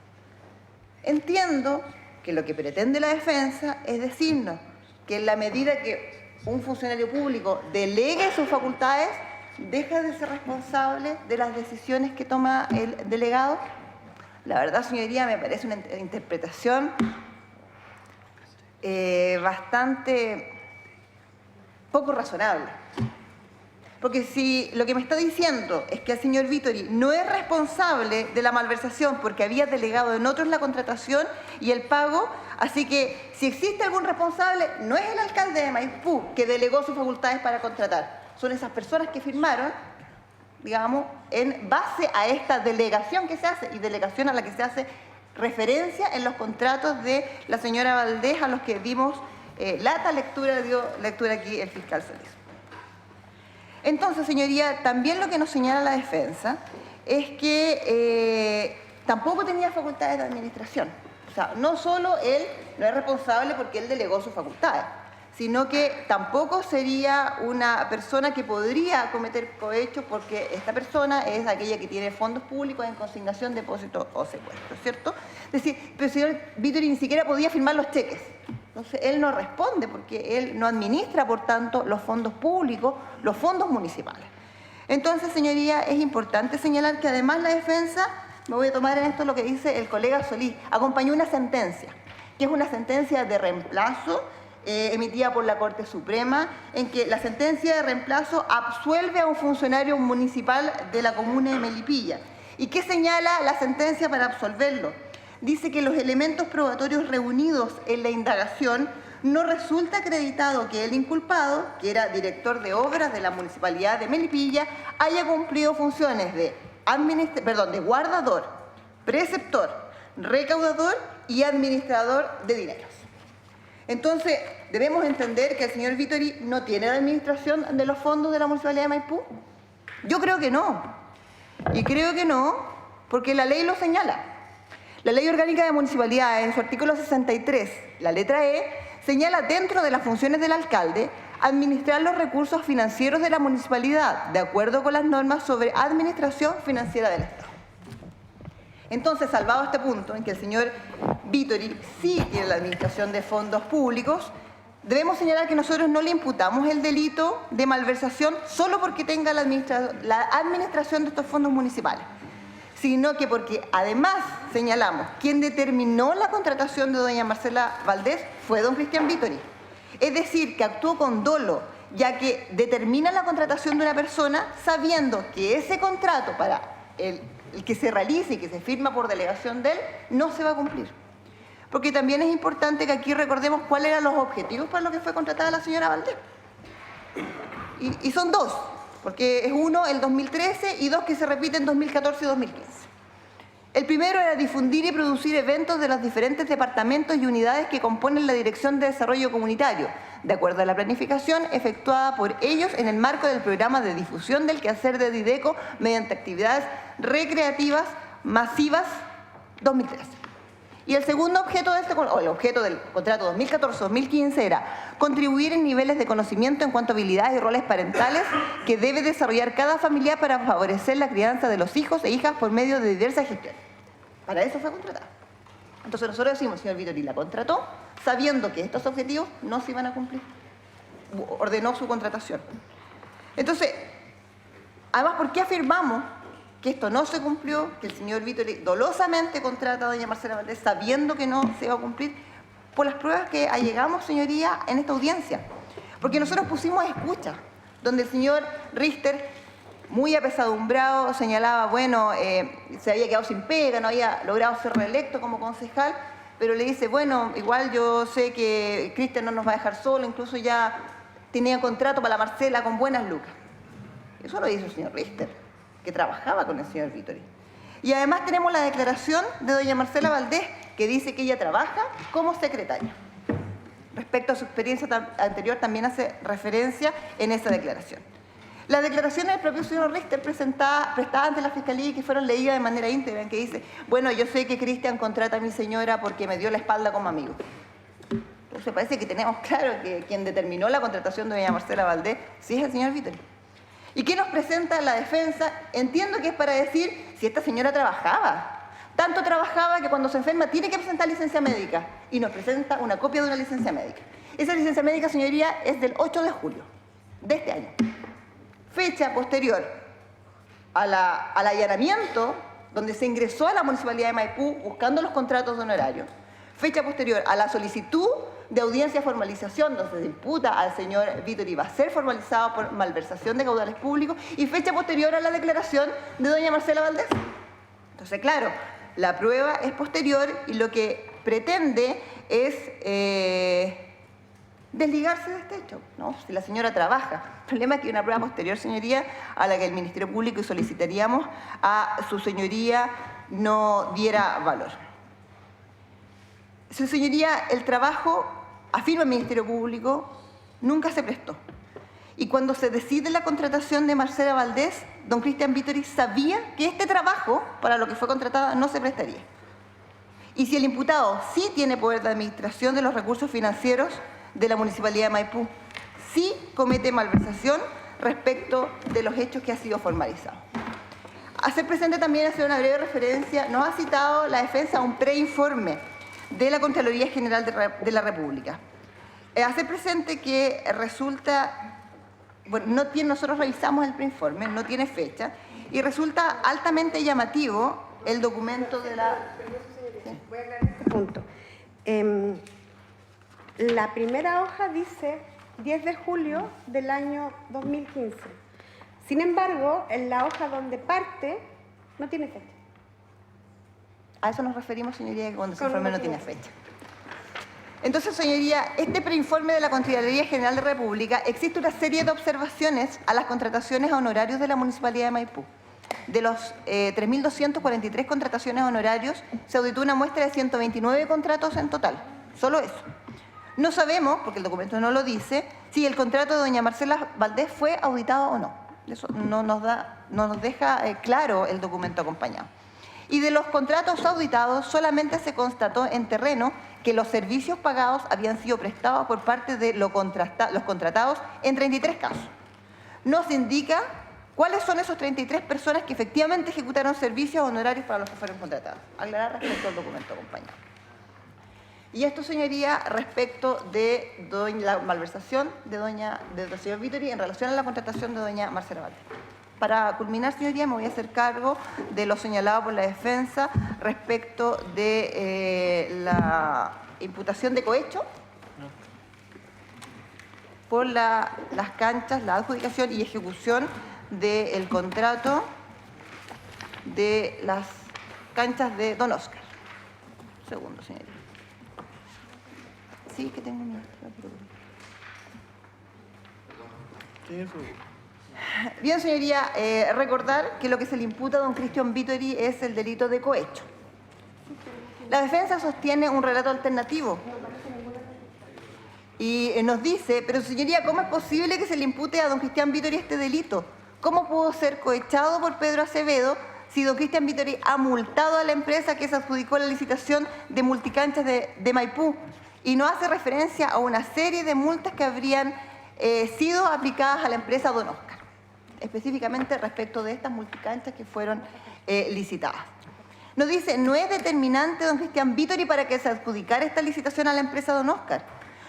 Entiendo que lo que pretende la defensa es decirnos que en la medida que un funcionario público delegue sus facultades, deja de ser responsable de las decisiones que toma el delegado. La verdad, señoría, me parece una interpretación bastante poco razonable. Porque si lo que me está diciendo es que el señor Vittori no es responsable de la malversación porque había delegado en otros la contratación y el pago, así que si existe algún responsable, no es el alcalde de Maipú que delegó sus facultades para contratar. Son esas personas que firmaron, digamos, en base a esta delegación que se hace y delegación a la que se hace referencia en los contratos de la señora Valdés, a los que dimos lata lectura, dio lectura aquí el fiscal Solís. Entonces, señoría, también lo que nos señala la defensa es que tampoco tenía facultades de administración. O sea, no solo él no es responsable porque él delegó sus facultades, sino que tampoco sería una persona que podría cometer cohecho porque esta persona es aquella que tiene fondos públicos en consignación, depósito o secuestro, ¿cierto? Es decir, pero el señor Vittori ni siquiera podía firmar los cheques. Entonces, él no responde porque él no administra, por tanto, los fondos públicos, los fondos municipales. Entonces, señoría, es importante señalar que además la defensa, me voy a tomar en esto lo que dice el colega Solís, acompañó una sentencia, que es una sentencia de reemplazo emitida por la Corte Suprema, en que la sentencia de reemplazo absuelve a un funcionario municipal de la comuna de Melipilla. ¿Y qué señala la sentencia para absolverlo? Dice que los elementos probatorios reunidos en la indagación no resulta acreditado que el inculpado, que era director de obras de la Municipalidad de Melipilla, haya cumplido funciones de guardador, preceptor, recaudador y administrador de dineros. Entonces, ¿debemos entender que el señor Vittori no tiene la administración de los fondos de la Municipalidad de Maipú? Yo creo que no. Y creo que no porque la ley lo señala. La Ley Orgánica de Municipalidades, en su artículo 63, la letra E, señala dentro de las funciones del alcalde administrar los recursos financieros de la municipalidad, de acuerdo con las normas sobre administración financiera del Estado. Entonces, salvado este punto, en que el señor Vittori sí tiene la administración de fondos públicos, debemos señalar que nosotros no le imputamos el delito de malversación solo porque tenga la administración de estos fondos municipales, sino que porque además señalamos quien determinó la contratación de doña Marcela Valdés fue don Cristian Vittori. Es decir, que actuó con dolo, ya que determina la contratación de una persona sabiendo que ese contrato para el que se realice y que se firma por delegación de él no se va a cumplir. Porque también es importante que aquí recordemos cuáles eran los objetivos para los que fue contratada la señora Valdés. Y son dos, porque es uno el 2013 y dos que se repiten en 2014 y 2015. El primero era difundir y producir eventos de los diferentes departamentos y unidades que componen la Dirección de Desarrollo Comunitario, de acuerdo a la planificación efectuada por ellos en el marco del programa de difusión del quehacer de Dideco mediante actividades recreativas masivas 2013. Y el segundo objeto el objeto del contrato 2014-2015 era contribuir en niveles de conocimiento en cuanto a habilidades y roles parentales que debe desarrollar cada familia para favorecer la crianza de los hijos e hijas por medio de diversas gestiones. Para eso fue contratada. Entonces nosotros decimos, señor Vittori la contrató sabiendo que estos objetivos no se iban a cumplir. Ordenó su contratación. Entonces, además, ¿por qué afirmamos que esto no se cumplió, que el señor Vittori dolosamente contrata a doña Marcela Valdés sabiendo que no se iba a cumplir? Por las pruebas que allegamos, señoría, en esta audiencia. Porque nosotros pusimos escucha, donde el señor Richter, muy apesadumbrado, señalaba, bueno, se había quedado sin pega, no había logrado ser reelecto como concejal, pero le dice, bueno, igual yo sé que Cristian no nos va a dejar solo, incluso ya tenía contrato para la Marcela con buenas lucas. Eso lo dice el señor Richter, que trabajaba con el señor Vittori. Y además tenemos la declaración de doña Marcela Valdés, que dice que ella trabaja como secretaria. Respecto a su experiencia anterior, también hace referencia en esa declaración. Las declaraciones del propio señor Richter prestadas ante la Fiscalía y que fueron leídas de manera íntegra, en que dice, bueno, yo sé que Cristian contrata a mi señora porque me dio la espalda como amigo. Entonces parece que tenemos claro que quien determinó la contratación de doña Marcela Valdés sí es el señor Vittori. ¿Y qué nos presenta la defensa? Entiendo que es para decir si esta señora trabajaba. Tanto trabajaba que cuando se enferma tiene que presentar licencia médica y nos presenta una copia de una licencia médica. Esa licencia médica, señoría, es del 8 de julio de este año. Fecha posterior al allanamiento, donde se ingresó a la Municipalidad de Maipú buscando los contratos de honorario. Fecha posterior a la solicitud de audiencia de formalización, donde se imputa al señor Vittori va a ser formalizado por malversación de caudales públicos, y fecha posterior a la declaración de doña Marcela Valdés. Entonces, claro, la prueba es posterior y lo que pretende es desligarse de este hecho, ¿no? Si la señora trabaja. El problema es que hay una prueba posterior, señoría, a la que el Ministerio Público y solicitaríamos a su señoría no diera valor. Su señoría, el trabajo, afirma el Ministerio Público, nunca se prestó. Y cuando se decide la contratación de Marcela Valdés, don Cristian Vittori sabía que este trabajo, para lo que fue contratada, no se prestaría. Y si el imputado sí tiene poder de administración de los recursos financieros de la Municipalidad de Maipú. Sí comete malversación respecto de los hechos que ha sido formalizado. Hacer presente también, hacer una breve referencia, nos ha citado la defensa a un preinforme de la Contraloría General de la República. Hacer presente que resulta, bueno, nosotros revisamos el preinforme, no tiene fecha, y resulta altamente llamativo el documento de la... Voy a aclarar este punto. La primera hoja dice 10 de julio del año 2015. Sin embargo, en la hoja donde parte no tiene fecha. A eso nos referimos, señoría, que cuando ese informe no tiene fecha. Entonces, señoría, este preinforme de la Contraloría General de la República existe una serie de observaciones a las contrataciones a honorarios de la Municipalidad de Maipú. De los 3.243 contrataciones a honorarios, se auditó una muestra de 129 contratos en total. Solo eso. No sabemos, porque el documento no lo dice, si el contrato de doña Marcela Valdés fue auditado o no. Eso no nos deja claro el documento acompañado. Y de los contratos auditados, solamente se constató en terreno que los servicios pagados habían sido prestados por parte de los contratados en 33 casos. Nos indica cuáles son esos 33 personas que efectivamente ejecutaron servicios honorarios para los que fueron contratados. Aclarar respecto al documento acompañado. Y esto, señoría, respecto de la malversación del señor Vittori en relación a la contratación de doña Marcela Valdés. Para culminar, señoría, me voy a hacer cargo de lo señalado por la defensa respecto de la imputación de cohecho por las canchas, la adjudicación y ejecución del contrato de las canchas de Don Oscar. Un segundo, señoría. Sí, que tengo miedo. Bien, señoría, recordar que lo que se le imputa a don Cristian Vittori es el delito de cohecho. La defensa sostiene un relato alternativo y nos dice, pero señoría, ¿cómo es posible que se le impute a don Cristian Vittori este delito? ¿Cómo pudo ser cohechado por Pedro Acevedo si don Cristian Vittori ha multado a la empresa que se adjudicó la licitación de multicanchas de Maipú? Y no hace referencia a una serie de multas que habrían sido aplicadas a la empresa Don Oscar, específicamente respecto de estas multicanchas que fueron licitadas. Nos dice, no es determinante don Cristian Vittori para que se adjudicara esta licitación a la empresa Don Oscar.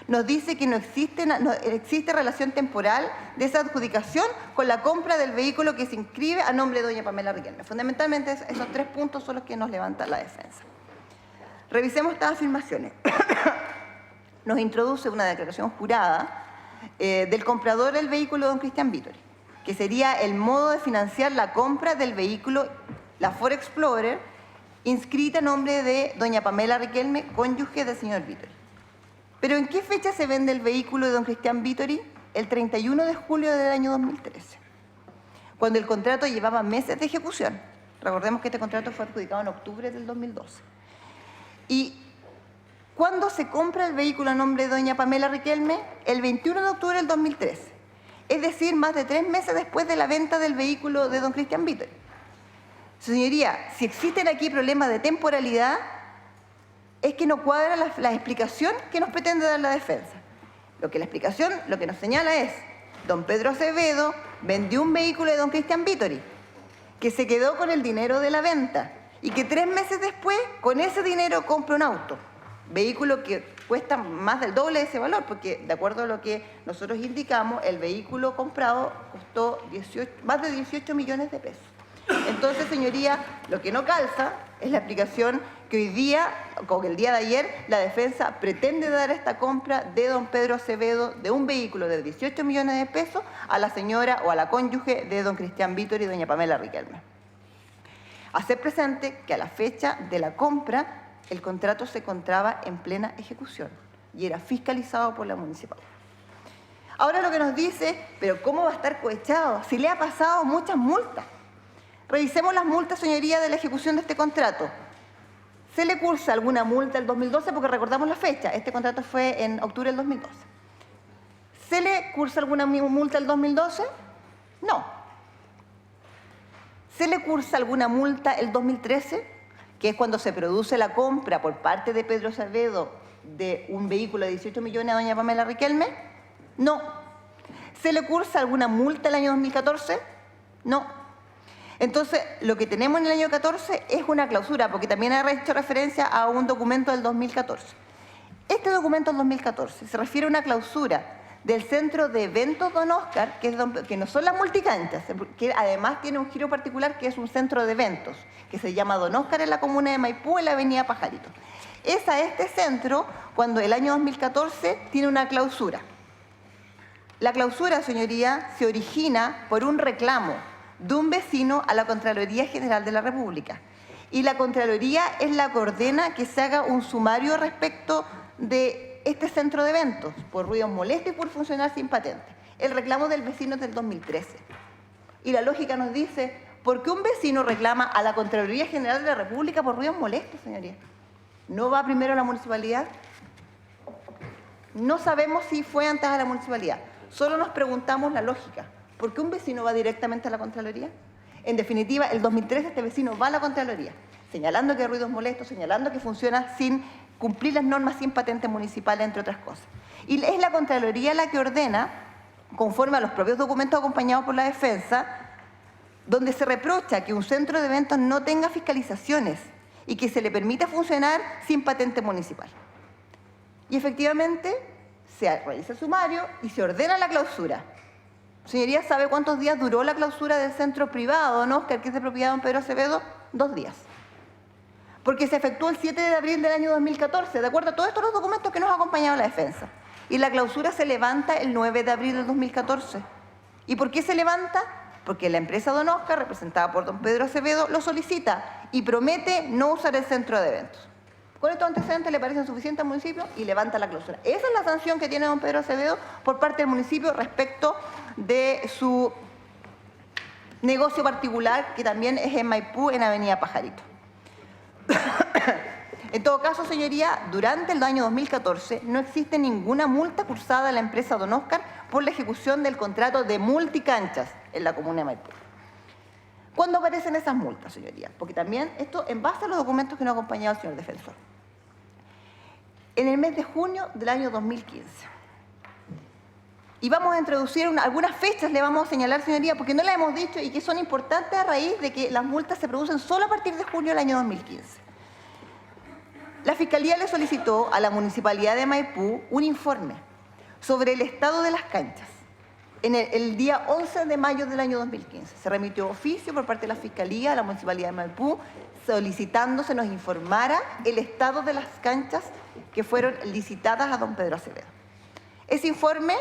Nos dice que no existe relación temporal de esa adjudicación con la compra del vehículo que se inscribe a nombre de doña Pamela Riquelme. Fundamentalmente esos 3 puntos son los que nos levanta la defensa. Revisemos estas afirmaciones. Nos introduce una declaración jurada del comprador del vehículo don Cristian Vittori, que sería el modo de financiar la compra del vehículo, la Ford Explorer, inscrita a nombre de doña Pamela Riquelme, cónyuge del señor Vittori. ¿Pero en qué fecha se vende el vehículo de don Cristian Vittori? El 31 de julio del año 2013, cuando el contrato llevaba meses de ejecución. Recordemos que este contrato fue adjudicado en octubre del 2012. ¿Y cuándo se compra el vehículo a nombre de doña Pamela Riquelme? El 21 de octubre del 2013. Es decir, más de 3 meses después de la venta del vehículo de don Cristian Vittori. Señoría, si existen aquí problemas de temporalidad, es que no cuadra la explicación que nos pretende dar la defensa. La explicación lo que nos señala es, don Pedro Acevedo vendió un vehículo de don Cristian Vittori, que se quedó con el dinero de la venta y que 3 meses después, con ese dinero, compra un auto. Vehículo que cuesta más del doble de ese valor, porque de acuerdo a lo que nosotros indicamos, el vehículo comprado costó más de 18 millones de pesos. Entonces, señoría, lo que no calza es la explicación que hoy día, o que el día de ayer, la defensa pretende dar esta compra de don Pedro Acevedo de un vehículo de 18 millones de pesos a la señora o a la cónyuge de don Cristian Vittori y doña Pamela Riquelme. Hacer presente que a la fecha de la compra, el contrato se encontraba en plena ejecución y era fiscalizado por la municipalidad. Ahora lo que nos dice, pero ¿cómo va a estar cohechado? Si le ha pasado muchas multas. Revisemos las multas, señoría, de la ejecución de este contrato. ¿Se le cursa alguna multa el 2012? Porque recordamos la fecha. Este contrato fue en octubre del 2012. ¿Se le cursa alguna multa el 2012? No. ¿Se le cursa alguna multa el 2013? que es cuando se produce la compra por parte de Pedro Acevedo de un vehículo de 18 millones a doña Pamela Riquelme? No. ¿Se le cursa alguna multa el año 2014? No. Entonces, lo que tenemos en el año 14 es una clausura, porque también ha hecho referencia a un documento del 2014. Este documento del 2014 se refiere a una clausura del Centro de Eventos Don Oscar, que no son las multicanchas, que además tiene un giro particular que es un centro de eventos, que se llama Don Oscar en la comuna de Maipú, en la avenida Pajarito. Es a este centro cuando el año 2014 tiene una clausura. La clausura, señoría, se origina por un reclamo de un vecino a la Contraloría General de la República. Y la Contraloría es la que ordena que se haga un sumario respecto de este centro de eventos, por ruidos molestos y por funcionar sin patente. El reclamo del vecino es del 2013. Y la lógica nos dice, ¿por qué un vecino reclama a la Contraloría General de la República por ruidos molestos, señoría? ¿No va primero a la municipalidad? No sabemos si fue antes a la municipalidad. Solo nos preguntamos la lógica. ¿Por qué un vecino va directamente a la Contraloría? En definitiva, el 2013 este vecino va a la Contraloría, señalando que hay ruidos molestos, señalando que funciona sin cumplir las normas sin patente municipal, entre otras cosas. Y es la Contraloría la que ordena, conforme a los propios documentos acompañados por la defensa, donde se reprocha que un centro de eventos no tenga fiscalizaciones y que se le permita funcionar sin patente municipal. Y efectivamente se realiza el sumario y se ordena la clausura. Señoría, ¿sabe cuántos días duró la clausura del centro privado, Don Oscar, que es de propiedad de don Pedro Acevedo? 2 días. Porque se efectuó el 7 de abril del año 2014, de acuerdo a todos estos los documentos que nos ha acompañado la defensa. Y la clausura se levanta el 9 de abril del 2014. ¿Y por qué se levanta? Porque la empresa Don Oscar, representada por don Pedro Acevedo, lo solicita y promete no usar el centro de eventos. Con estos antecedentes le parecen suficientes al municipio y levanta la clausura. Esa es la sanción que tiene don Pedro Acevedo por parte del municipio respecto de su negocio particular, que también es en Maipú, en avenida Pajarito. En todo caso, señoría, durante el año 2014 no existe ninguna multa cursada a la empresa Don Oscar por la ejecución del contrato de multicanchas en la comuna de Maipú. ¿Cuándo aparecen esas multas, señoría? Porque también esto en base a los documentos que nos ha acompañado el señor defensor. En el mes de junio del año 2015. Y vamos a introducir algunas fechas, le vamos a señalar, señoría, porque no las hemos dicho y que son importantes a raíz de que las multas se producen solo a partir de junio del año 2015. La Fiscalía le solicitó a la Municipalidad de Maipú un informe sobre el estado de las canchas. En el día 11 de mayo del año 2015 se remitió oficio por parte de la Fiscalía a la Municipalidad de Maipú solicitando se nos informara el estado de las canchas que fueron licitadas a don Pedro Acevedo. Ese informe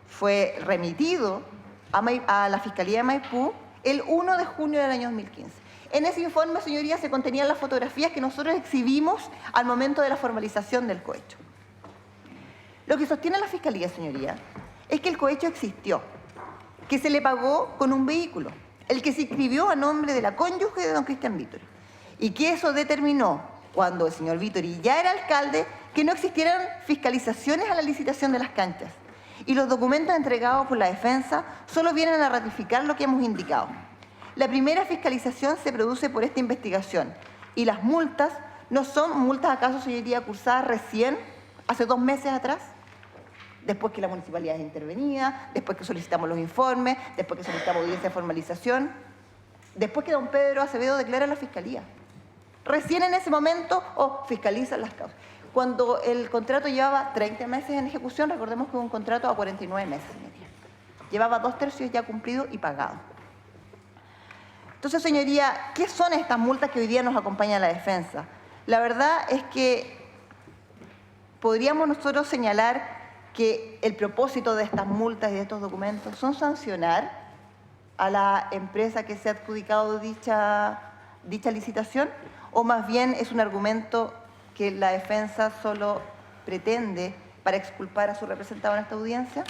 fue remitido a la Fiscalía de Maipú el 1 de junio del año 2015. En ese informe, señorías, se contenían las fotografías que nosotros exhibimos al momento de la formalización del cohecho. Lo que sostiene la Fiscalía, señoría, es que el cohecho existió, que se le pagó con un vehículo, el que se inscribió a nombre de la cónyuge de don Cristian Vítori, y que eso determinó, cuando el señor Vítori ya era alcalde, que no existieran fiscalizaciones a la licitación de las canchas. Y los documentos entregados por la defensa solo vienen a ratificar lo que hemos indicado. La primera fiscalización se produce por esta investigación y las multas no son multas acaso, señoría, cursadas recién, hace 2 meses atrás, después que la municipalidad intervenía, después que solicitamos los informes, después que solicitamos audiencia de formalización, después que don Pedro Acevedo declara a la Fiscalía. Recién en ese momento fiscalizan las causas. Cuando el contrato llevaba 30 meses en ejecución, recordemos que fue un contrato a 49 meses, señoría. Llevaba 2/3 ya cumplido y pagado. Entonces, señoría, ¿qué son estas multas que hoy día nos acompaña la defensa? La verdad es que podríamos nosotros señalar que el propósito de estas multas y de estos documentos son sancionar a la empresa que se ha adjudicado dicha licitación, o más bien es un argumento que la defensa solo pretende para exculpar a su representado en esta audiencia.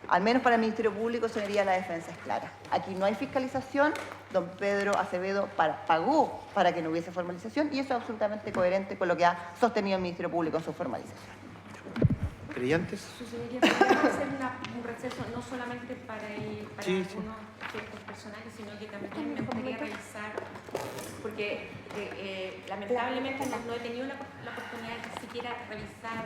Al menos para el Ministerio Público, señoría, la defensa es clara. Aquí no hay fiscalización, don Pedro Acevedo pagó para que no hubiese formalización y eso es absolutamente coherente con lo que ha sostenido el Ministerio Público en su formalización. ¿Creyentes? Su señoría, podemos hacer un receso no solamente para Sí, algunos efectos personales, sino que también me gustaría revisar, porque lamentablemente no he tenido la oportunidad de siquiera revisar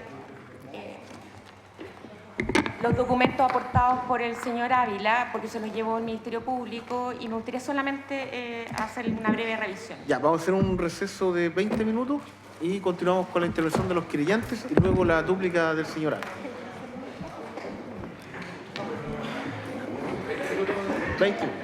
los documentos aportados por el señor Ávila, porque se los llevó el Ministerio Público, y me gustaría solamente hacer una breve revisión. Ya, vamos a hacer un receso de 20 minutos y continuamos con la intervención de los creyentes y luego la dúplica del señor Ávila. 20 minutos.